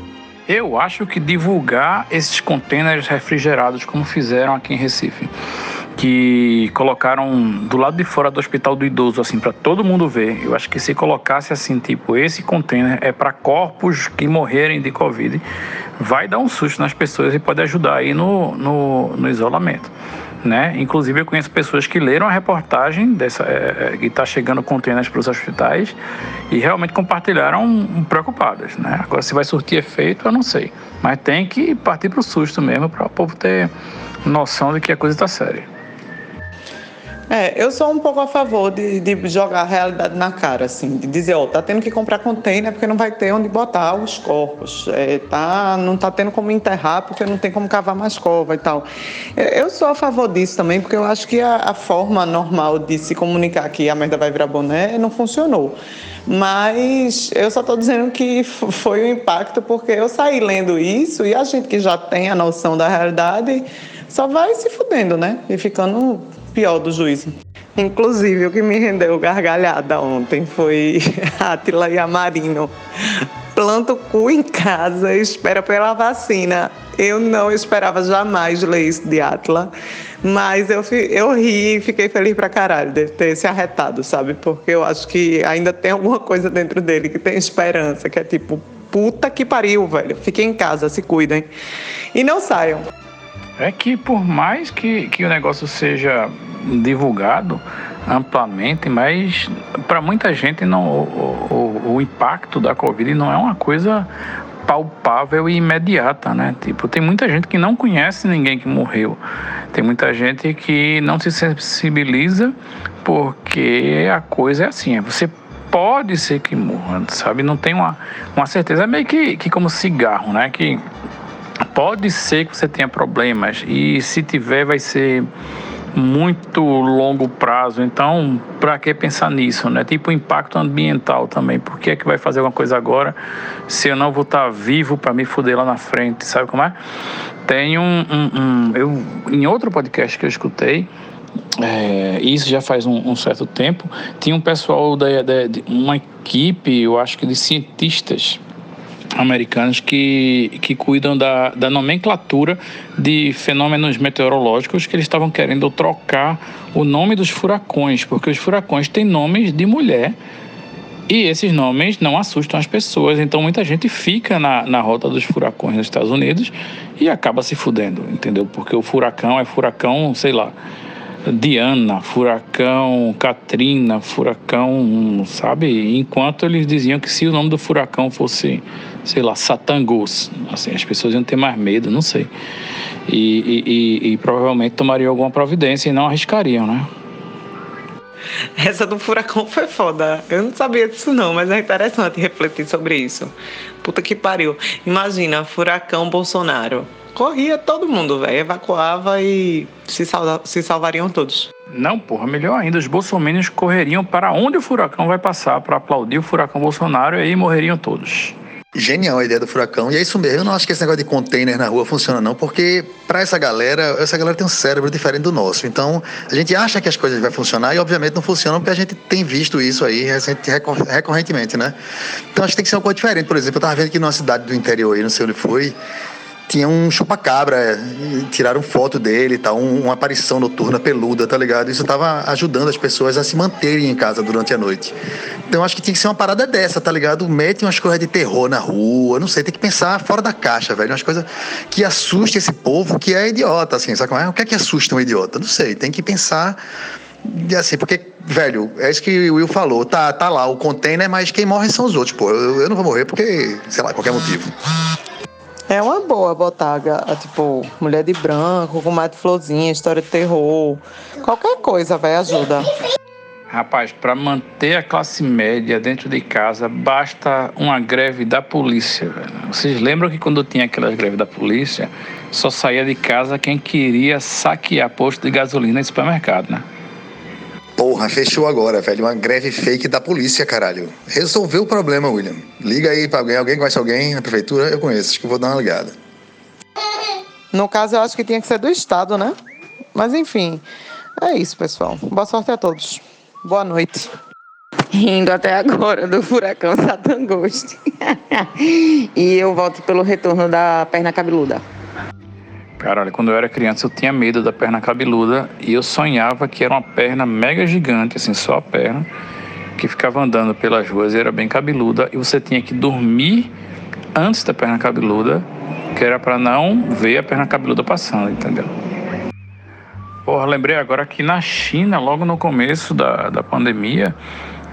Eu acho que divulgar esses containers refrigerados, como fizeram aqui em Recife, que colocaram do lado de fora do hospital do idoso, assim, para todo mundo ver. Eu acho que se colocasse assim, tipo, esse container é para corpos que morrerem de Covid, vai dar um susto nas pessoas e pode ajudar aí no isolamento, né? Inclusive eu conheço pessoas que leram a reportagem que está chegando containers para os hospitais e realmente compartilharam preocupadas, né? Agora, se vai surtir efeito, eu não sei, mas tem que partir para o susto mesmo, para o povo ter noção de que a coisa está séria. Eu sou um pouco a favor de jogar a realidade na cara, assim, de dizer, tá tendo que comprar container porque não vai ter onde botar os corpos, não tá tendo como enterrar porque não tem como cavar mais cova e tal. Eu sou a favor disso também, porque eu acho que a forma normal de se comunicar que a merda vai virar boné não funcionou. Mas eu só estou dizendo que foi um impacto porque eu saí lendo isso e a gente que já tem a noção da realidade só vai se fudendo, né? E ficando pior do juízo. Inclusive, o que me rendeu gargalhada ontem foi Átila e Amarino. Planta o cu em casa, espera pela vacina. Eu não esperava jamais ler isso de Átila, mas eu ri e fiquei feliz pra caralho de ter se arretado, sabe? Porque eu acho que ainda tem alguma coisa dentro dele que tem esperança, que é tipo, puta que pariu, velho. Fiquem em casa, se cuidem. E não saiam. É que por mais que o negócio seja divulgado amplamente, mas para muita gente o impacto da Covid não é uma coisa palpável e imediata, né? Tipo, tem muita gente que não conhece ninguém que morreu. Tem muita gente que não se sensibiliza porque a coisa é assim, você pode ser que morra, sabe? Não tem uma certeza. É meio que como cigarro, né? Que pode ser que você tenha problemas e se tiver vai ser muito longo prazo, então para que pensar nisso, né? Tipo impacto ambiental também, por que é que vai fazer alguma coisa agora se eu não vou estar vivo para me fuder lá na frente, sabe como é? Tem eu em outro podcast que eu escutei, isso já faz um certo tempo, tinha um pessoal de uma equipe, eu acho que de cientistas americanos que cuidam da nomenclatura de fenômenos meteorológicos, que eles estavam querendo trocar o nome dos furacões, porque os furacões têm nomes de mulher e esses nomes não assustam as pessoas, então muita gente fica na rota dos furacões nos Estados Unidos e acaba se fudendo, entendeu? Porque o furacão é furacão, sei lá, Diana, furacão Katrina, furacão, sabe? Enquanto eles diziam que se o nome do furacão fosse, sei lá, Satangos, assim, as pessoas iam ter mais medo, não sei. E provavelmente tomariam alguma providência e não arriscariam, né? Essa do furacão foi foda. Eu não sabia disso não, mas é interessante refletir sobre isso. Puta que pariu. Imagina, furacão Bolsonaro. Corria todo mundo, velho. Evacuava e se salvariam todos. Não, porra, melhor ainda. Os bolsominions correriam para onde o furacão vai passar para aplaudir o furacão Bolsonaro e aí morreriam todos. Genial a ideia do furacão, e é isso mesmo. Eu não acho que esse negócio de container na rua funciona não, porque para essa galera tem um cérebro diferente do nosso, então a gente acha que as coisas vão funcionar e obviamente não funcionam, porque a gente tem visto isso aí recorrentemente, né? Então acho que tem que ser uma coisa diferente. Por exemplo, eu tava vendo que numa cidade do interior aí, não sei onde foi, tinha um chupacabra, tiraram foto dele e tal, uma aparição noturna peluda, tá ligado? Isso tava ajudando as pessoas a se manterem em casa durante a noite. Então acho que tinha que ser uma parada dessa, tá ligado? Mete umas coisas de terror na rua, não sei, tem que pensar fora da caixa, velho. Umas coisas que assustem esse povo que é idiota, assim, sabe como é? O que é que assusta um idiota? Não sei, tem que pensar assim, porque, velho, é isso que o Will falou, tá lá o container, mas quem morre são os outros, pô. Eu não vou morrer porque, sei lá, qualquer motivo. É uma boa botar, tipo, mulher de branco, com mais de florzinha, história de terror. Qualquer coisa, vai ajuda. Rapaz, para manter a classe média dentro de casa, basta uma greve da polícia, velho. Vocês lembram que quando tinha aquelas greves da polícia, só saía de casa quem queria saquear posto de gasolina em supermercado, né? Porra, fechou agora, velho. Uma greve fake da polícia, caralho. Resolveu o problema, William. Liga aí pra alguém conhece alguém na prefeitura? Eu conheço, acho que eu vou dar uma ligada. No caso, eu acho que tinha que ser do Estado, né? Mas enfim, é isso, pessoal. Boa sorte a todos. Boa noite. Rindo até agora do furacão Satangos. E eu volto pelo retorno da perna cabeluda. Caralho, quando eu era criança eu tinha medo da perna cabeluda e eu sonhava que era uma perna mega gigante, assim, só a perna, que ficava andando pelas ruas e era bem cabeluda e você tinha que dormir antes da perna cabeluda, que era pra não ver a perna cabeluda passando, entendeu? Porra, lembrei agora que na China, logo no começo da pandemia,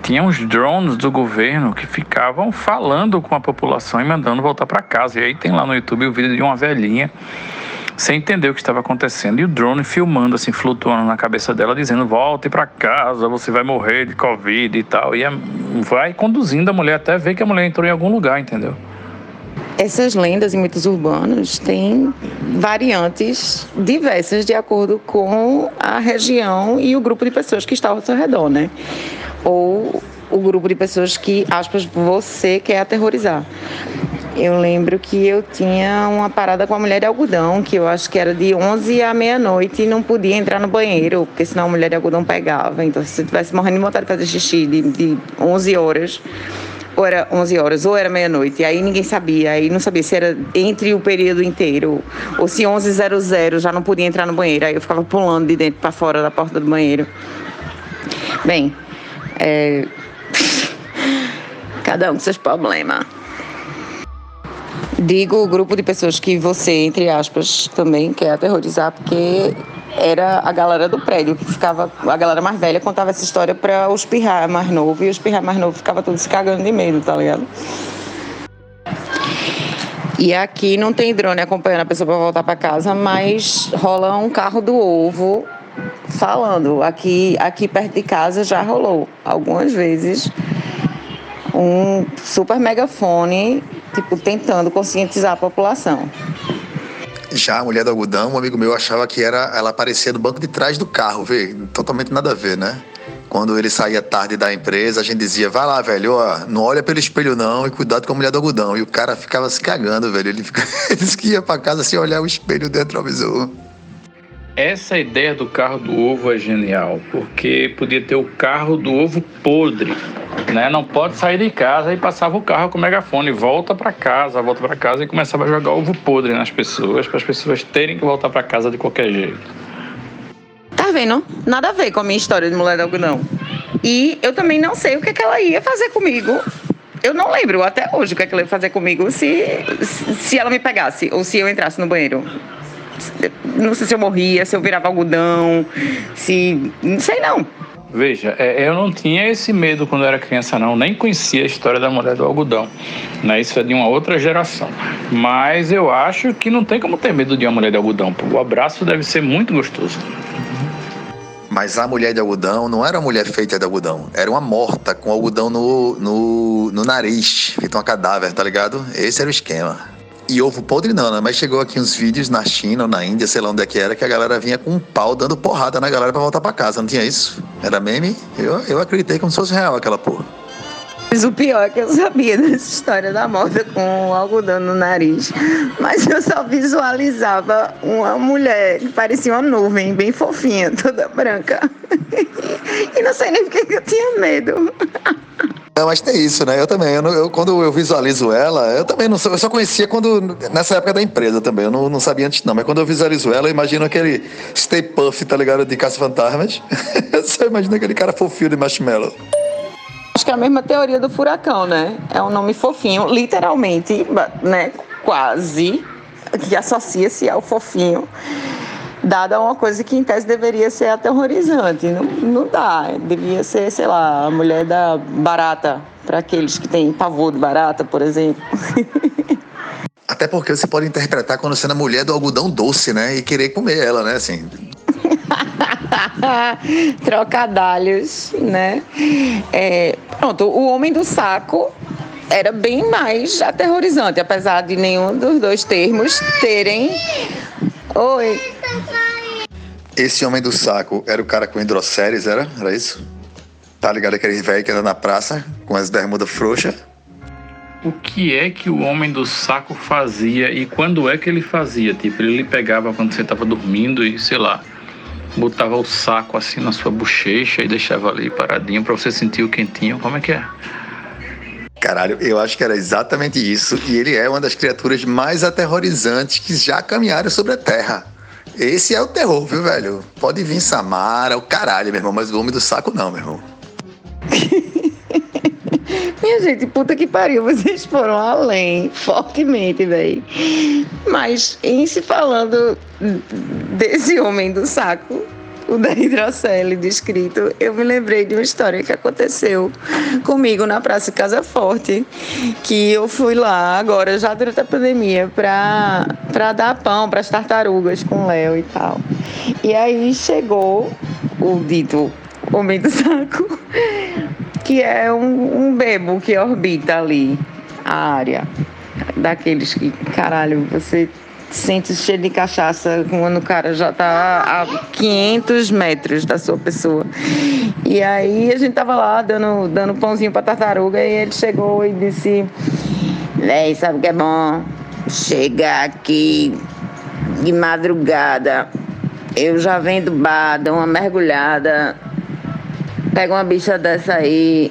tinha uns drones do governo que ficavam falando com a população e mandando voltar pra casa. E aí tem lá no YouTube o vídeo de uma velhinha sem entender o que estava acontecendo. E o drone filmando, assim, flutuando na cabeça dela, dizendo, volte para casa, você vai morrer de Covid e tal. E vai conduzindo a mulher até ver que a mulher entrou em algum lugar, entendeu? Essas lendas e mitos urbanos têm variantes diversas de acordo com a região e o grupo de pessoas que está ao seu redor, né? Ou o grupo de pessoas que, aspas, você quer aterrorizar. Eu lembro que eu tinha uma parada com a mulher de algodão, que eu acho que era de 11 à meia-noite e não podia entrar no banheiro, porque senão a mulher de algodão pegava. Então, se você estivesse morrendo de vontade de fazer xixi de 11 horas... ou era 11 horas, ou era meia-noite, e aí ninguém sabia, aí não sabia se era entre o período inteiro, ou se 11h00 já não podia entrar no banheiro, aí eu ficava pulando de dentro para fora da porta do banheiro. Bem, cada um com seus problemas. Digo o grupo de pessoas que você, entre aspas, também quer aterrorizar, porque era a galera do prédio que ficava, a galera mais velha contava essa história para os pirra mais novo, e os pirra mais novo ficava todos se cagando de medo, tá ligado? E aqui não tem drone acompanhando a pessoa para voltar para casa, mas rola um carro do ovo falando. Aqui perto de casa já rolou algumas vezes um super megafone, tipo, tentando conscientizar a população. Já a mulher do algodão, um amigo meu achava que ela aparecia do banco de trás do carro, vê? Totalmente nada a ver, né? Quando ele saía tarde da empresa, a gente dizia, vai lá, velho, ó, não olha pelo espelho não e cuidado com a mulher do algodão. E o cara ficava se cagando, velho. Ele disse que ia pra casa sem olhar o espelho do retrovisor. Essa ideia do carro do ovo é genial, porque podia ter o carro do ovo podre, né? Não pode sair de casa e passava o carro com o megafone, volta para casa e começava a jogar ovo podre nas pessoas, para as pessoas terem que voltar para casa de qualquer jeito. Tá vendo? Nada a ver com a minha história de mulher de algodão. E eu também não sei o que ela ia fazer comigo. Eu não lembro até hoje o que ela ia fazer comigo se ela me pegasse ou se eu entrasse no banheiro. Não sei se eu morria, se eu virava algodão, não sei não. Veja, eu não tinha esse medo quando eu era criança não, nem conhecia a história da mulher do algodão, né? Isso é de uma outra geração. Mas eu acho que não tem como ter medo de uma mulher de algodão, porque o abraço deve ser muito gostoso. Mas a mulher de algodão não era uma mulher feita de algodão, era uma morta com algodão no nariz, feito um cadáver, tá ligado? Esse era o esquema. E ovo podre não, né? Mas chegou aqui uns vídeos na China ou na Índia, sei lá onde é que era, que a galera vinha com um pau dando porrada na galera pra voltar pra casa. Não tinha isso? Era meme? Eu acreditei como se fosse real aquela porra. Mas o pior é que eu sabia dessa história da morta com algodão no nariz. Mas eu só visualizava uma mulher que parecia uma nuvem, bem fofinha, toda branca. E não sei nem por que eu tinha medo. Não, mas tem isso, né? Eu também, quando eu visualizo ela, eu também não sei, eu só conhecia nessa época da empresa também, eu não sabia antes não, mas quando eu visualizo ela, eu imagino aquele Stay Puft, tá ligado, de Caça-Fantasmas. Eu só imagino aquele cara fofinho de marshmallow. Acho que é a mesma teoria do furacão, né? É um nome fofinho, literalmente, né? Quase, que associa-se ao fofinho, dada uma coisa que em tese deveria ser aterrorizante. Não dá, devia ser, sei lá, a mulher da barata, para aqueles que têm pavor de barata, por exemplo. Até porque você pode interpretar quando sendo a mulher do algodão doce, né? E querer comer ela, né? Assim. Trocadalhos, né? Pronto, o homem do saco era bem mais aterrorizante, apesar de nenhum dos dois termos terem... Oi. Esse homem do saco era o cara com hidrosséries, era isso? Tá ligado aquele velho que anda na praça com as bermudas frouxas? O que é que o homem do saco fazia e quando é que ele fazia? Tipo, ele pegava quando você tava dormindo e, sei lá, botava o saco assim na sua bochecha e deixava ali paradinho pra você sentir o quentinho. Como é que é? Caralho, eu acho que era exatamente isso. E ele é uma das criaturas mais aterrorizantes que já caminharam sobre a Terra. Esse é o terror, viu, velho? Pode vir Samara, o caralho, meu irmão, mas o homem do saco não, meu irmão. Minha gente, puta que pariu, vocês foram além, fortemente, velho. Mas, em se falando desse homem do saco, o da hidrocele descrito, eu me lembrei de uma história que aconteceu comigo na Praça Casa Forte, que eu fui lá agora, já durante a pandemia, para dar pão para as tartarugas com o Léo e tal. E aí chegou o dito homem do saco, que é um bebo que orbita ali a área, daqueles que, caralho, você sente cheio de cachaça quando o cara já tá a 500 metros da sua pessoa. E aí a gente tava lá dando pãozinho pra tartaruga e ele chegou e disse: "Véi, sabe o que é bom? Chegar aqui de madrugada, eu já venho do bar, dou uma mergulhada, pego uma bicha dessa aí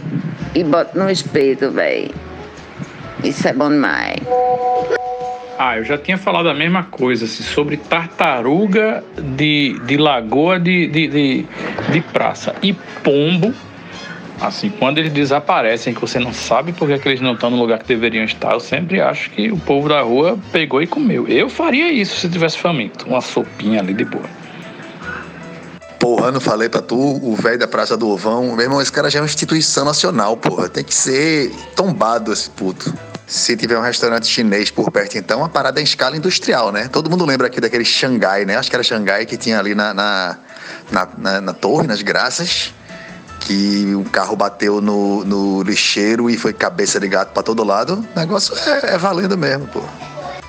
e boto no espeto, véi. Isso é bom demais." Eu já tinha falado a mesma coisa, assim, sobre tartaruga de lagoa de praça. E pombo, assim, quando eles desaparecem, que você não sabe por que eles não estão no lugar que deveriam estar, eu sempre acho que o povo da rua pegou e comeu. Eu faria isso se tivesse faminto, uma sopinha ali de boa. Porra, não falei pra tu, o velho da Praça do Ovão, meu irmão, esse cara já é uma instituição nacional, porra, tem que ser tombado esse puto. Se tiver um restaurante chinês por perto, então, a parada é em escala industrial, né? Todo mundo lembra aqui daquele Xangai, né? Acho que era Xangai que tinha ali na torre, nas Graças, que um carro bateu no lixeiro e foi cabeça de gato pra todo lado. O negócio é valendo mesmo, pô.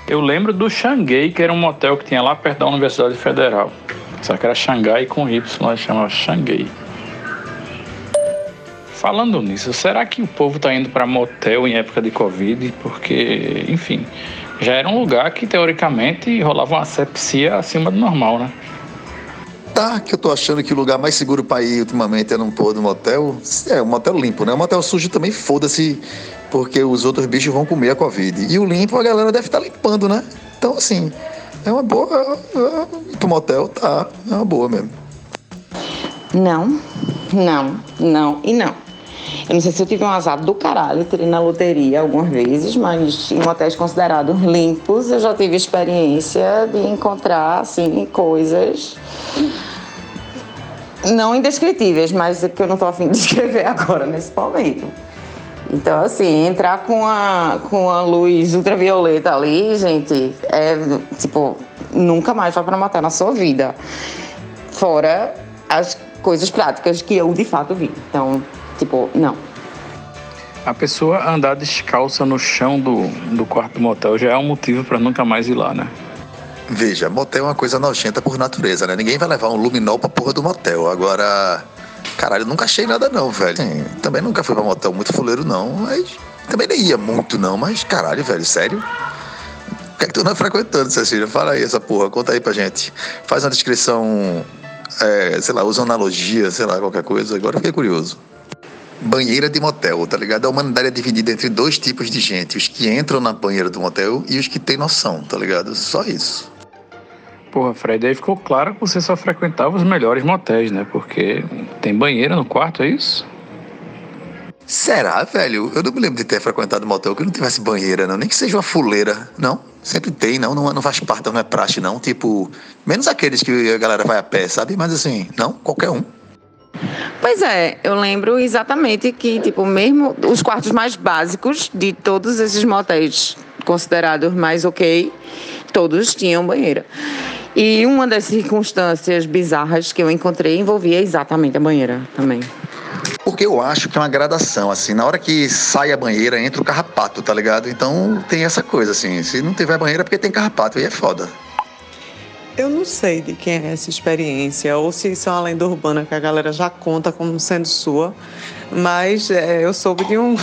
Eu lembro do Xangai, que era um motel que tinha lá perto da Universidade Federal. Só que era Xangai com Y, nós chamava Xangai. Falando nisso, será que o povo tá indo para motel em época de Covid? Porque, enfim, já era um lugar que teoricamente rolava uma asepsia acima do normal, né? Tá, que eu tô achando que o lugar mais seguro pra ir ultimamente é num pôr do motel. É, um motel limpo, né? O motel sujo também foda-se, porque os outros bichos vão comer a Covid. E o limpo a galera deve estar limpando, né? Então, assim, é uma boa. Ir pro motel, tá, é uma boa mesmo. Não e não. Eu não sei se eu tive um azar do caralho, tirei na loteria algumas vezes, mas em hotéis considerados limpos eu já tive experiência de encontrar, assim, coisas não indescritíveis, mas que eu não tô a fim de descrever agora, nesse momento. Então, assim, entrar com a luz ultravioleta ali, gente, nunca mais vai pra matar na sua vida. Fora as coisas práticas que eu, de fato, vi. Então, não. A pessoa andar descalça no chão do quarto do motel já é um motivo pra nunca mais ir lá, né? Veja, motel é uma coisa nojenta por natureza, né? Ninguém vai levar um luminol pra porra do motel. Agora, caralho, nunca achei nada não, velho. Também nunca fui pra motel muito fuleiro não, mas também nem ia muito não, mas caralho, velho, sério? Por que é que tu não é frequentando, Cecília? Fala aí essa porra, conta aí pra gente. Faz uma descrição, usa analogia, qualquer coisa. Agora eu fiquei curioso. Banheira de motel, tá ligado? A humanidade é dividida entre dois tipos de gente. Os que entram na banheira do motel e os que têm noção, tá ligado? Só isso. Porra, Fred, aí ficou claro que você só frequentava os melhores motéis, né? Porque tem banheira no quarto, é isso? Será, velho? Eu não me lembro de ter frequentado motel que não tivesse banheira, não. Nem que seja uma fuleira, não. Sempre tem, não faz parte, não é praxe, não. Tipo, menos aqueles que a galera vai a pé, sabe? Mas assim, não, qualquer um. Pois é, eu lembro exatamente que, mesmo os quartos mais básicos de todos esses motéis considerados mais ok, todos tinham banheira. E uma das circunstâncias bizarras que eu encontrei envolvia exatamente a banheira também. Porque eu acho que é uma gradação, assim, na hora que sai a banheira, entra o carrapato, tá ligado? Então tem essa coisa, assim, se não tiver banheira é porque tem carrapato, aí é foda. Eu não sei de quem é essa experiência, ou se isso é uma lenda urbana que a galera já conta como sendo sua, mas eu soube de um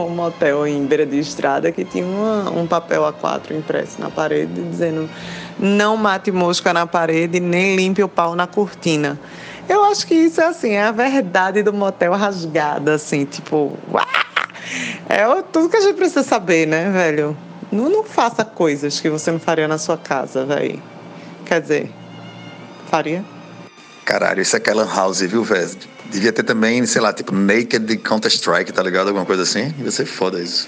motel em beira de estrada que tinha um papel A4 impresso na parede dizendo: "Não mate mosca na parede, nem limpe o pau na cortina". Eu acho que isso é a verdade do motel rasgada, assim, é tudo que a gente precisa saber, né, velho? Não faça coisas que você não faria na sua casa, velho. Quer dizer, faria? Caralho, isso é Kellan House, viu, velho? Devia ter também, Naked Counter-Strike, tá ligado? Alguma coisa assim. Ia ser foda isso.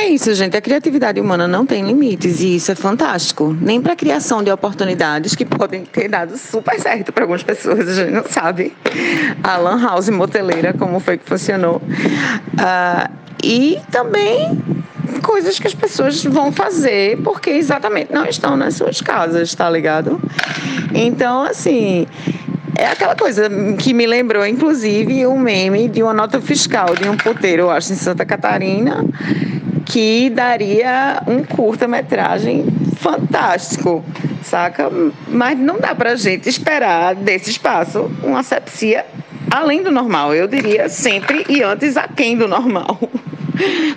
É isso, gente. A criatividade humana não tem limites e isso é fantástico. Nem para a criação de oportunidades que podem ter dado super certo para algumas pessoas, a gente não sabe. A Lan House moteleira, como foi que funcionou. E também coisas que as pessoas vão fazer porque exatamente não estão nas suas casas, tá ligado? Então, assim, é aquela coisa que me lembrou, inclusive, um meme de uma nota fiscal de um puteiro, eu acho, em Santa Catarina, que daria um curta-metragem fantástico, saca? Mas não dá pra gente esperar desse espaço uma asepsia além do normal. Eu diria sempre e antes aquém do normal.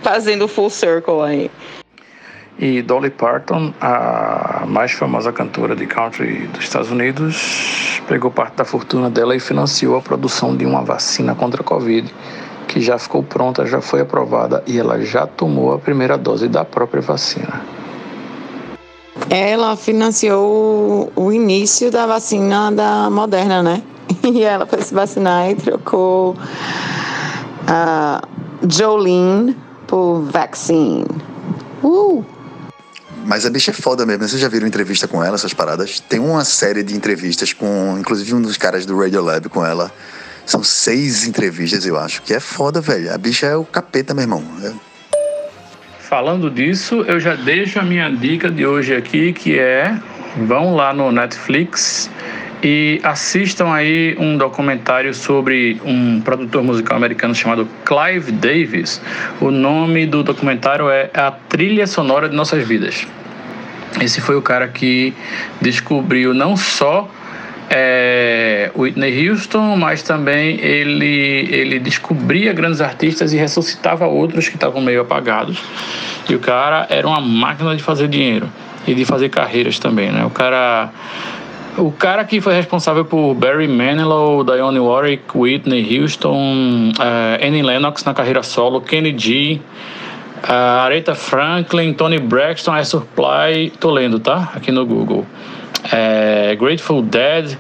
Fazendo full circle aí. E Dolly Parton, a mais famosa cantora de country dos Estados Unidos, pegou parte da fortuna dela e financiou a produção de uma vacina contra a Covid, que já ficou pronta, já foi aprovada e ela já tomou a primeira dose da própria vacina. Ela financiou o início da vacina da Moderna, né? E ela foi se vacinar e trocou a Jolene por vaccine. Mas a bicha é foda mesmo. Vocês já viram entrevista com ela, essas paradas? Tem uma série de entrevistas com, inclusive, um dos caras do Radiolab com ela. São 6 entrevistas, eu acho, que é foda, velho. A bicha é o capeta, meu irmão. Falando disso, eu já deixo a minha dica de hoje aqui, que é: vão lá no Netflix e assistam aí um documentário sobre um produtor musical americano chamado Clive Davis. O nome do documentário é A Trilha Sonora de Nossas Vidas. Esse foi o cara que descobriu não só Whitney Houston, mas também ele descobria grandes artistas e ressuscitava outros que estavam meio apagados. E o cara era uma máquina de fazer dinheiro e de fazer carreiras também, né? O cara que foi responsável por Barry Manilow, Dionne Warwick, Whitney Houston, Annie Lennox na carreira solo, Kenny G, Aretha Franklin, Toni Braxton, Air Supply, tô lendo, tá? Aqui no Google. Grateful Dead,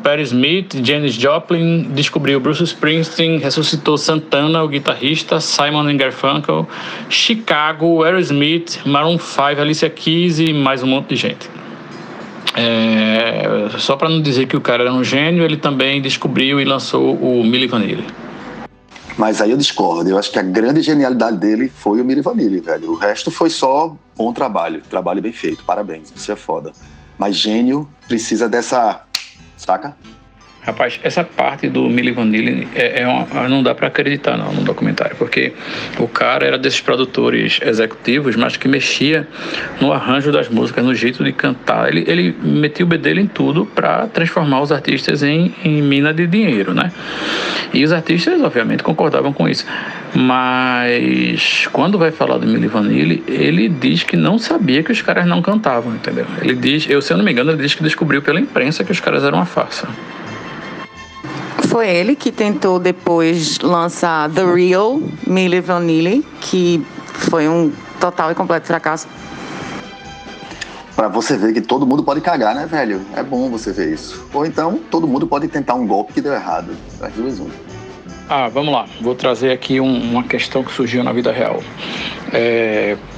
Patti Smith, Janis Joplin, descobriu Bruce Springsteen, ressuscitou Santana, o guitarrista, Simon & Garfunkel, Chicago, Aerosmith, Maroon 5, Alicia Keys e mais um monte de gente. Só para não dizer que o cara era um gênio, ele também descobriu e lançou o Milli Vanilli. Mas aí eu discordo. Eu acho que a grande genialidade dele foi o Milli Vanilli, velho. O resto foi só bom trabalho bem feito, parabéns, isso é foda. Mas gênio precisa dessa, saca? Rapaz, essa parte do Milli Vanilli não dá pra acreditar não, no documentário, porque o cara era desses produtores executivos, mas que mexia no arranjo das músicas, no jeito de cantar. Ele metia o bedelho em tudo pra transformar os artistas em mina de dinheiro, né? E os artistas, obviamente, concordavam com isso. Mas quando vai falar do Milli Vanilli, ele diz que não sabia que os caras não cantavam, entendeu? Ele diz, se eu não me engano, ele diz que descobriu pela imprensa que os caras eram uma farsa. Foi ele que tentou depois lançar The Real Milli Vanilli, que foi um total e completo fracasso. Pra você ver que todo mundo pode cagar, né, velho? É bom você ver isso. Ou então, todo mundo pode tentar um golpe que deu errado. As duas, uma. Vamos lá. Vou trazer aqui uma questão que surgiu na vida real.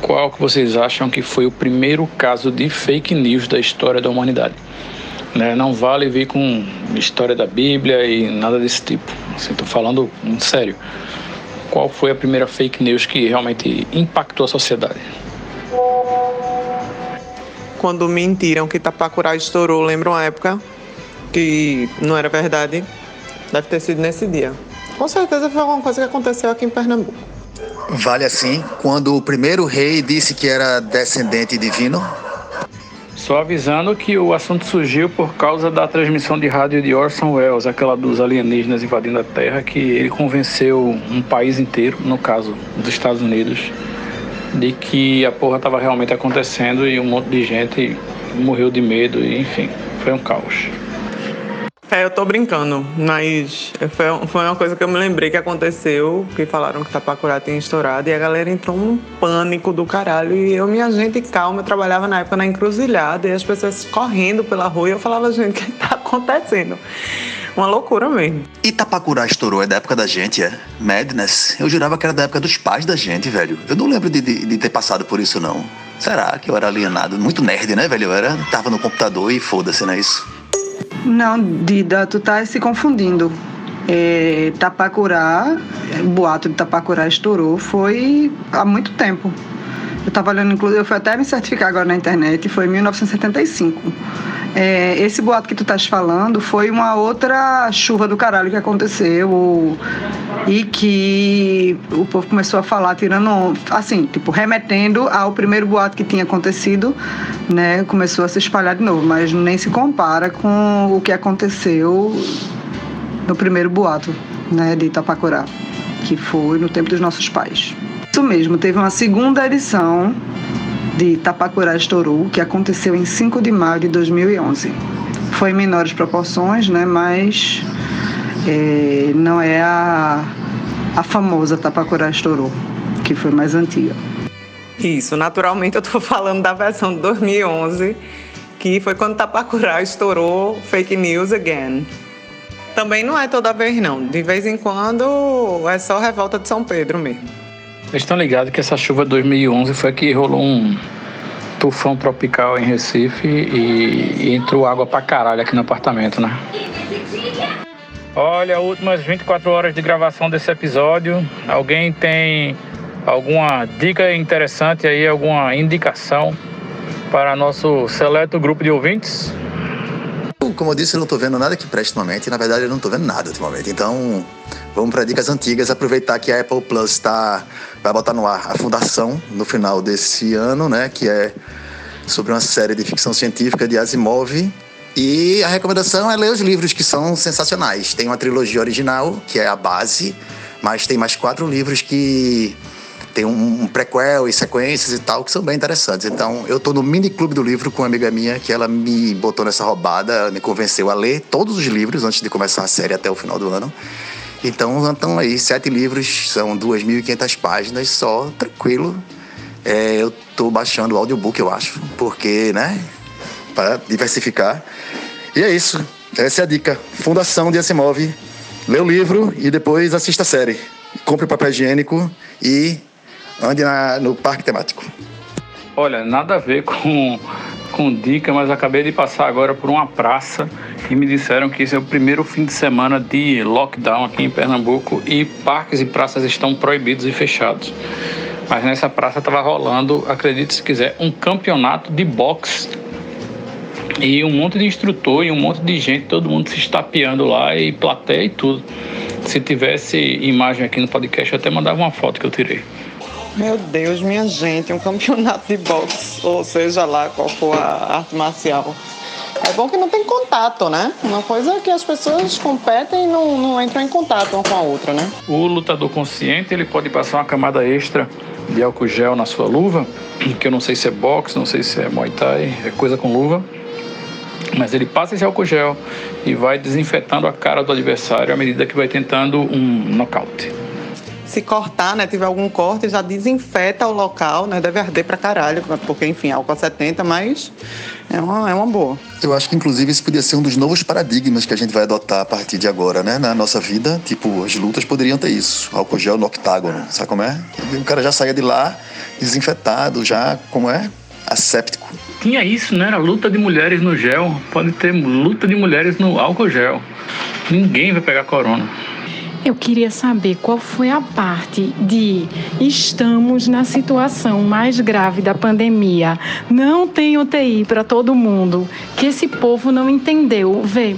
Qual que vocês acham que foi o primeiro caso de fake news da história da humanidade? Não vale vir com história da Bíblia e nada desse tipo. Assim, tô falando sério. Qual foi a primeira fake news que realmente impactou a sociedade? Quando mentiram que Tapacurá estourou, lembra uma época que não era verdade? Deve ter sido nesse dia. Com certeza foi alguma coisa que aconteceu aqui em Pernambuco. Vale assim, quando o primeiro rei disse que era descendente divino? Só avisando que o assunto surgiu por causa da transmissão de rádio de Orson Welles, aquela dos alienígenas invadindo a Terra, que ele convenceu um país inteiro, no caso dos Estados Unidos, de que a porra estava realmente acontecendo e um monte de gente morreu de medo e, enfim, foi um caos. Eu tô brincando, mas foi uma coisa que eu me lembrei que aconteceu, que falaram que Tapacurá tinha estourado e a galera entrou num pânico do caralho e minha gente, calma, eu trabalhava na época na Encruzilhada e as pessoas correndo pela rua e eu falava, gente, o que tá acontecendo? uma loucura mesmo. Itapacurá estourou, é da época da gente, é? Madness? Eu jurava que era da época dos pais da gente, velho. Eu não lembro de ter passado por isso, não. Será que eu era alienado? Muito nerd, né, velho? Tava no computador e foda-se, não é isso? Não, Dida, tu tá se confundindo. Tapacurá, o boato de Tapacurá estourou foi há muito tempo. Eu tava olhando, inclusive, eu fui até me certificar agora na internet, foi em 1975. Esse boato que tu estás falando foi uma outra chuva do caralho que aconteceu e que o povo começou a falar, tirando, assim, tipo, remetendo ao primeiro boato que tinha acontecido, né? Começou a se espalhar de novo, mas nem se compara com o que aconteceu no primeiro boato, né, de Itapacurá, que foi no tempo dos nossos pais. Isso mesmo, teve uma segunda edição de Tapacurá Estourou, que aconteceu em 5 de maio de 2011. Foi em menores proporções, né, mas não é a famosa Tapacurá Estourou, que foi mais antiga. Isso, naturalmente eu tô falando da versão de 2011, que foi quando Tapacurá estourou fake news again. Também não é toda vez, não. De vez em quando é só revolta de São Pedro mesmo. Vocês estão ligados que essa chuva de 2011 foi que rolou um tufão tropical em Recife e entrou água pra caralho aqui no apartamento, né? Olha, últimas 24 horas de gravação desse episódio. Alguém tem alguma dica interessante aí, alguma indicação para nosso seleto grupo de ouvintes? Como eu disse, eu não tô vendo nada que preste ultimamente. Na verdade, eu não tô vendo nada ultimamente. Então, vamos para dicas antigas. Aproveitar que a Apple Plus vai botar no ar a Fundação no final desse ano, né? Que é sobre uma série de ficção científica de Asimov. E a recomendação é ler os livros, que são sensacionais. Tem uma trilogia original, que é a base, mas tem mais 4 livros que tem um prequel e sequências e tal, que são bem interessantes. Então, eu tô no mini clube do livro com uma amiga minha, que ela me botou nessa roubada, ela me convenceu a ler todos os livros antes de começar a série até o final do ano. Então, estão aí 7 livros, são 2.500 páginas, só, tranquilo. Eu tô baixando o audiobook, eu acho, porque, né, para diversificar. E é isso, essa é a dica. Fundação de Asimov. Lê o livro e depois assista a série. Compre o papel higiênico e ande no parque temático. Olha, nada a ver com dica, mas acabei de passar agora por uma praça e me disseram que esse é o primeiro fim de semana de lockdown aqui em Pernambuco e parques e praças estão proibidos e fechados. Mas nessa praça estava rolando, acredite se quiser, um campeonato de boxe. E um monte de instrutor e um monte de gente, todo mundo se estapeando lá e plateia e tudo. Se tivesse imagem aqui no podcast, eu até mandava uma foto que eu tirei. Meu Deus, minha gente, um campeonato de boxe, ou seja lá qual for a arte marcial. É bom que não tem contato, né? Uma coisa é que as pessoas competem e não entram em contato uma com a outra, né? O lutador consciente, ele pode passar uma camada extra de álcool gel na sua luva, que eu não sei se é boxe, não sei se é Muay Thai, é coisa com luva. Mas ele passa esse álcool gel e vai desinfetando a cara do adversário à medida que vai tentando um nocaute. Se cortar, né, tiver algum corte, já desinfeta o local, né, deve arder pra caralho, porque, enfim, álcool 70, mas é uma boa. Eu acho que, inclusive, esse podia ser um dos novos paradigmas que a gente vai adotar a partir de agora, né, na nossa vida. Tipo, as lutas poderiam ter isso, álcool gel no octágono, sabe como é? E o cara já saía de lá desinfetado, já, como é? Asséptico. Tinha isso, né? Era luta de mulheres no gel. Pode ter luta de mulheres no álcool gel. Ninguém vai pegar corona. Eu queria saber qual foi a parte de estamos na situação mais grave da pandemia, não tem UTI para todo mundo, que esse povo não entendeu. Vê,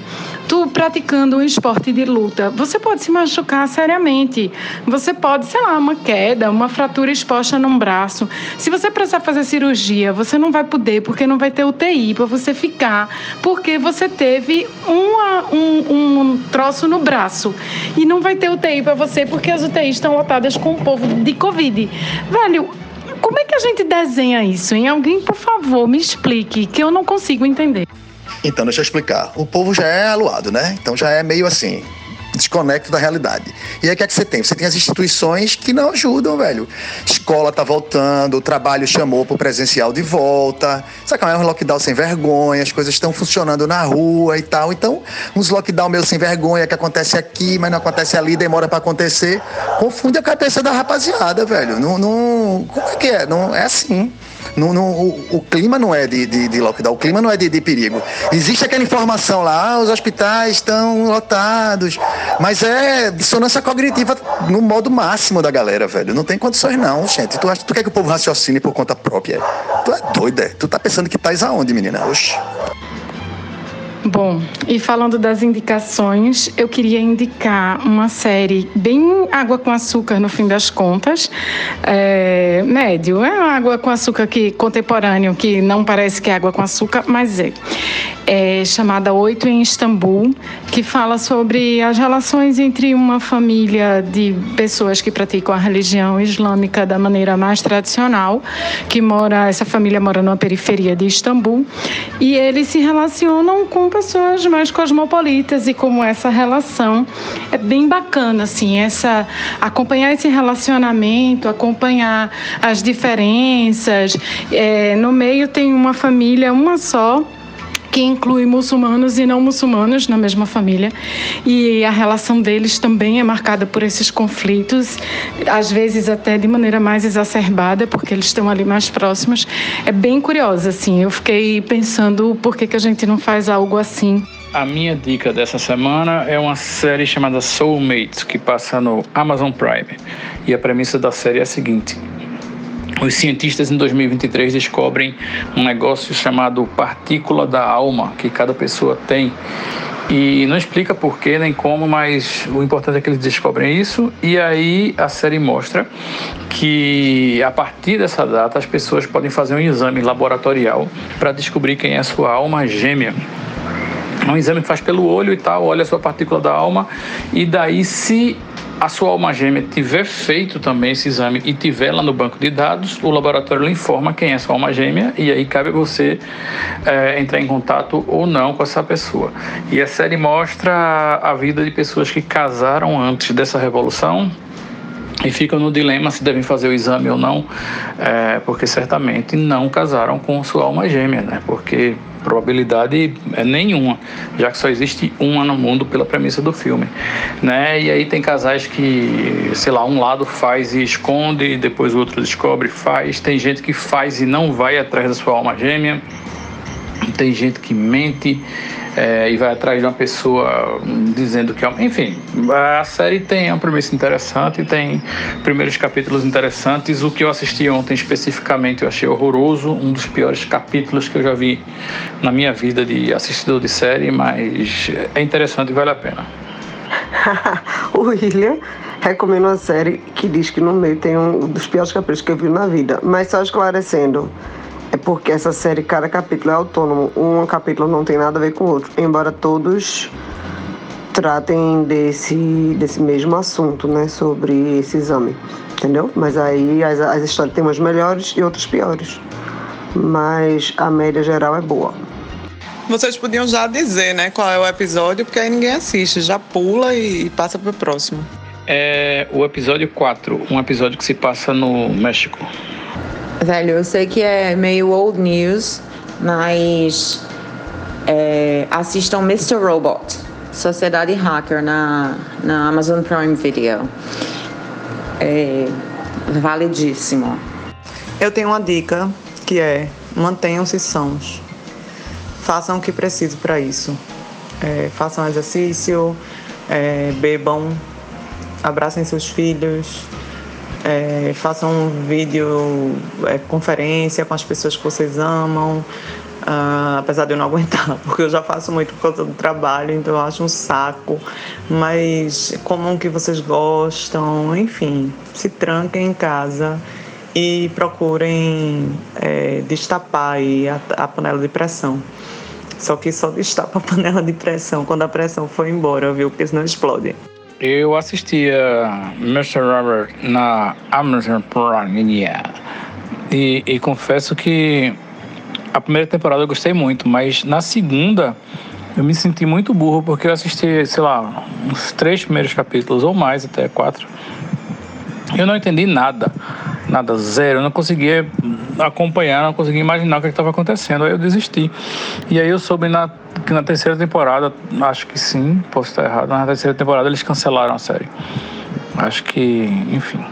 tu praticando um esporte de luta, você pode se machucar seriamente, você pode, sei lá, uma queda, uma fratura exposta num braço. Se você precisar fazer cirurgia, você não vai poder, porque não vai ter UTI para você ficar, porque você teve um troço no braço e não vai ter UTI para você, porque as UTIs estão lotadas com o povo de Covid. Velho, como é que a gente desenha isso, hein? Alguém, por favor, me explique, que eu não consigo entender. Então, deixa eu explicar. O povo já é aluado, né? Então já é meio assim, desconecto da realidade. E aí o que é que você tem? Você tem as instituições que não ajudam, velho. Escola tá voltando, o trabalho chamou pro presencial de volta, sabe, é um lockdown sem vergonha, as coisas estão funcionando na rua e tal. Então, uns lockdown meio sem vergonha que acontece aqui, mas não acontece ali, demora pra acontecer. Confunde a cabeça da rapaziada, velho. Não, como é que é? Não é assim. O clima não é de lockdown, o clima não é de perigo. Existe aquela informação lá, os hospitais estão lotados, mas é dissonância cognitiva no modo máximo da galera, velho. Não tem condições não, gente. Tu quer que o povo raciocine por conta própria? Tu é doida, tu tá pensando que tais aonde, menina? Oxi. Bom, e falando das indicações, eu queria indicar uma série bem água com açúcar no fim das contas, médio, é água com açúcar contemporâneo, que não parece que é água com açúcar, mas é chamada 8 em Istambul, que fala sobre as relações entre uma família de pessoas que praticam a religião islâmica da maneira mais tradicional, essa família mora numa periferia de Istambul, e eles se relacionam com pessoas mais cosmopolitas, e como essa relação é bem bacana, assim, acompanhar esse relacionamento, acompanhar as diferenças. No meio tem uma família, uma só, que inclui muçulmanos e não muçulmanos na mesma família, e a relação deles também é marcada por esses conflitos, às vezes até de maneira mais exacerbada, porque eles estão ali mais próximos. É bem curiosa, assim, eu fiquei pensando por que a gente não faz algo assim. A minha dica dessa semana é uma série chamada Soulmates, que passa no Amazon Prime, e a premissa da série é a seguinte: os cientistas em 2023 descobrem um negócio chamado partícula da alma, que cada pessoa tem. E não explica porquê nem como, mas o importante é que eles descobrem isso. E aí a série mostra que a partir dessa data as pessoas podem fazer um exame laboratorial para descobrir quem é a sua alma gêmea. É um exame que faz pelo olho e tal, olha a sua partícula da alma, e daí, se a sua alma gêmea tiver feito também esse exame e tiver lá no banco de dados, o laboratório lhe informa quem é a sua alma gêmea, e aí cabe a você entrar em contato ou não com essa pessoa. E a série mostra a vida de pessoas que casaram antes dessa revolução e ficam no dilema se devem fazer o exame ou não, porque certamente não casaram com sua alma gêmea, né? Porque probabilidade é nenhuma, já que só existe uma no mundo pela premissa do filme, né? E aí tem casais que, sei lá, um lado faz e esconde, e depois o outro descobre e faz. Tem gente que faz e não vai atrás da sua alma gêmea. Tem gente que mente e vai atrás de uma pessoa dizendo que... Enfim, a série tem uma premissa interessante, tem primeiros capítulos interessantes. O que eu assisti ontem especificamente eu achei horroroso, um dos piores capítulos que eu já vi na minha vida de assistidor de série, mas é interessante e vale a pena. O William recomenda uma série que diz que no meio tem um dos piores capítulos que eu vi na vida, mas só esclarecendo, é porque essa série, cada capítulo é autônomo. Um capítulo não tem nada a ver com o outro, embora todos tratem desse mesmo assunto, né? Sobre esse exame, entendeu? Mas aí as histórias tem umas melhores e outras piores. Mas a média geral é boa. Vocês podiam já dizer, né, qual é o episódio, porque aí ninguém assiste, já pula e passa pro próximo. É o episódio 4, um episódio que se passa no México. Velho, eu sei que é meio old news, mas assistam Mr. Robot, Sociedade Hacker, na Amazon Prime Video. É validíssimo. Eu tenho uma dica, que é: mantenham-se sãos. Façam o que preciso para isso. Façam exercício, bebam, abracem seus filhos, façam vídeo conferência com as pessoas que vocês amam, apesar de eu não aguentar, porque eu já faço muito por causa do trabalho, então eu acho um saco, mas comam o que vocês gostam, enfim, se tranquem em casa e procurem destapar aí a panela de pressão. Só que só destapa a panela de pressão quando a pressão for embora, viu? Porque senão explode. Eu assisti a Mr. Robert na Amazon Prime e confesso que a primeira temporada eu gostei muito, mas na segunda Eu me senti muito burro porque eu assisti, sei lá, uns 3 primeiros capítulos ou mais, até 4. Eu não entendi nada, zero. Eu não conseguia acompanhar, não conseguia imaginar o que estava acontecendo. Aí eu desisti. E aí eu soube que na terceira temporada, acho que sim, posso estar errado, na terceira temporada eles cancelaram a série. Acho que, enfim.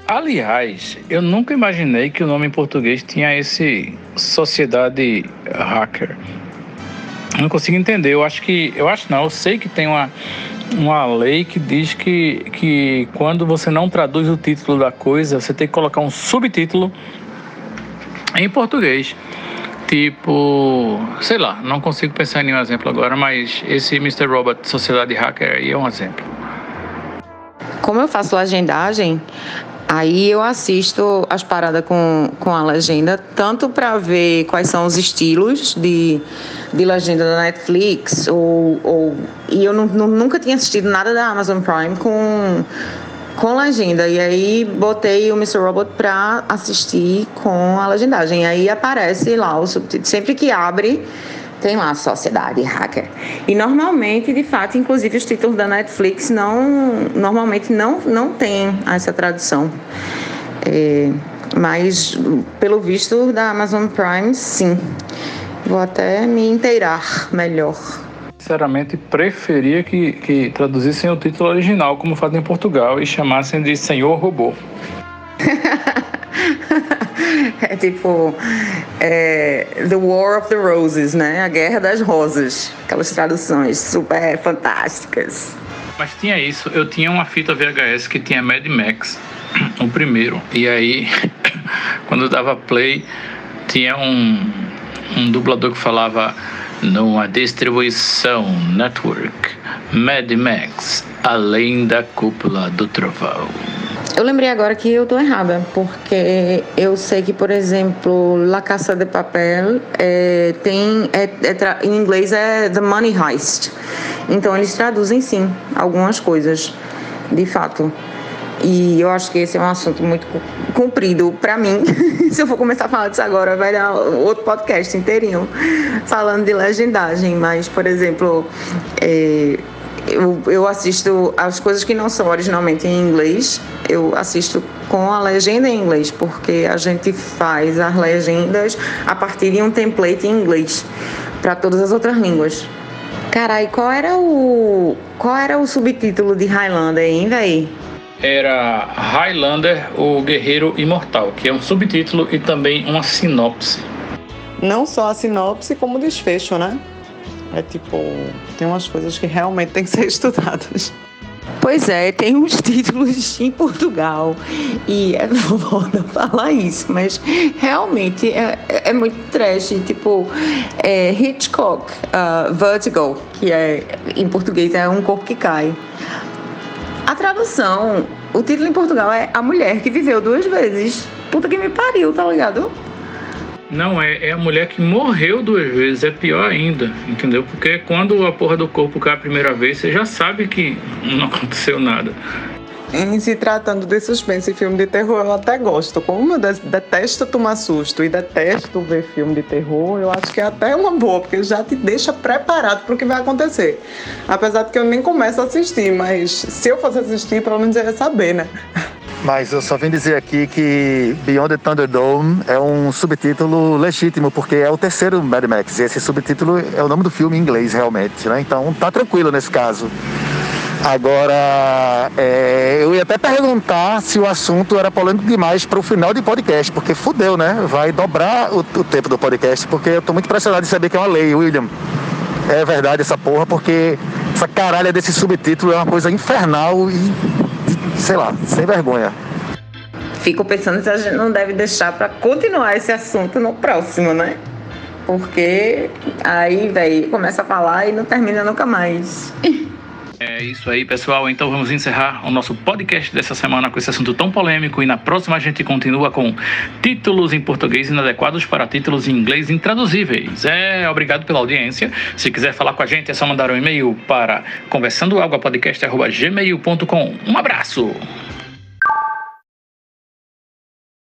Aliás, eu nunca imaginei que o nome em português tinha esse Sociedade Hacker. Eu não consigo entender. Eu sei que tem uma lei que diz que quando você não traduz o título da coisa, você tem que colocar um subtítulo em português. Tipo, sei lá, não consigo pensar em nenhum exemplo agora, mas esse Mr. Robot Sociedade Hacker aí é um exemplo. Como eu faço legendagem, aí eu assisto as paradas com a legenda, tanto para ver quais são os estilos de legenda da Netflix, e eu nunca tinha assistido nada da Amazon Prime com legenda, e aí botei o Mr. Robot para assistir com a legendagem, aí aparece lá o subtítulo, sempre que abre tem lá Sociedade Hacker. E normalmente, de fato, inclusive os títulos da Netflix normalmente não tem essa tradução. Mas, pelo visto, da Amazon Prime, sim. Vou até me inteirar melhor. Sinceramente, preferia que traduzissem o título original, como fazem em Portugal, e chamassem de Senhor Robô. É tipo The War of the Roses, né? A Guerra das Rosas. Aquelas traduções super fantásticas. Mas tinha isso. Eu tinha uma fita VHS que tinha Mad Max, o primeiro. E aí, quando eu dava play, tinha um dublador que falava: numa distribuição network, Mad Max, além da cúpula do trovão. Eu lembrei agora que eu tô errada, porque eu sei que, por exemplo, La Casa de Papel em inglês é The Money Heist. Então eles traduzem sim algumas coisas, de fato. E eu acho que esse é um assunto muito comprido para mim. Se eu for começar a falar disso agora, vai dar outro podcast inteirinho falando de legendagem. Mas, por exemplo, eu assisto as coisas que não são originalmente em inglês, eu assisto com a legenda em inglês, porque a gente faz as legendas a partir de um template em inglês para todas as outras línguas. Carai, qual era o subtítulo de Highlander, hein, véi? Era Highlander, o Guerreiro Imortal, que é um subtítulo e também uma sinopse. Não só a sinopse, como o desfecho, né? É tipo, tem umas coisas que realmente tem que ser estudadas. Pois é, tem uns títulos em Portugal e é foda falar isso, mas realmente é muito trash, tipo Hitchcock, Vertigo, que em português é Um Corpo que Cai. A tradução, o título em Portugal é A Mulher que Viveu 2 Vezes. Puta que me pariu, tá ligado? Não, é a mulher que morreu 2 vezes, é pior ainda, entendeu? Porque quando a porra do corpo cai a primeira vez, você já sabe que não aconteceu nada. Em se tratando de suspense e filme de terror, eu até gosto. Como eu detesto tomar susto e detesto ver filme de terror, eu acho que é até uma boa, porque já te deixa preparado para o que vai acontecer. Apesar de que eu nem começo a assistir, mas se eu fosse assistir, pelo menos eu ia saber, né? Mas eu só vim dizer aqui que Beyond the Thunderdome é um subtítulo legítimo, porque é o terceiro Mad Max. E esse subtítulo é o nome do filme em inglês, realmente, né? Então tá tranquilo nesse caso. Agora, eu ia até perguntar se o assunto era polêmico demais para o final de podcast, porque fudeu, né? Vai dobrar o tempo do podcast, porque eu tô muito impressionado de saber que é uma lei, William. É verdade essa porra, porque essa caralha desse subtítulo é uma coisa infernal e sei lá, sem vergonha. Fico pensando se a gente não deve deixar para continuar esse assunto no próximo, né? Porque aí, velho, começa a falar e não termina nunca mais. É isso aí, pessoal. Então vamos encerrar o nosso podcast dessa semana com esse assunto tão polêmico. E na próxima a gente continua com títulos em português inadequados para títulos em inglês intraduzíveis. Obrigado pela audiência. Se quiser falar com a gente, é só mandar um e-mail para conversandoaguapodcast@gmail.com. Um abraço!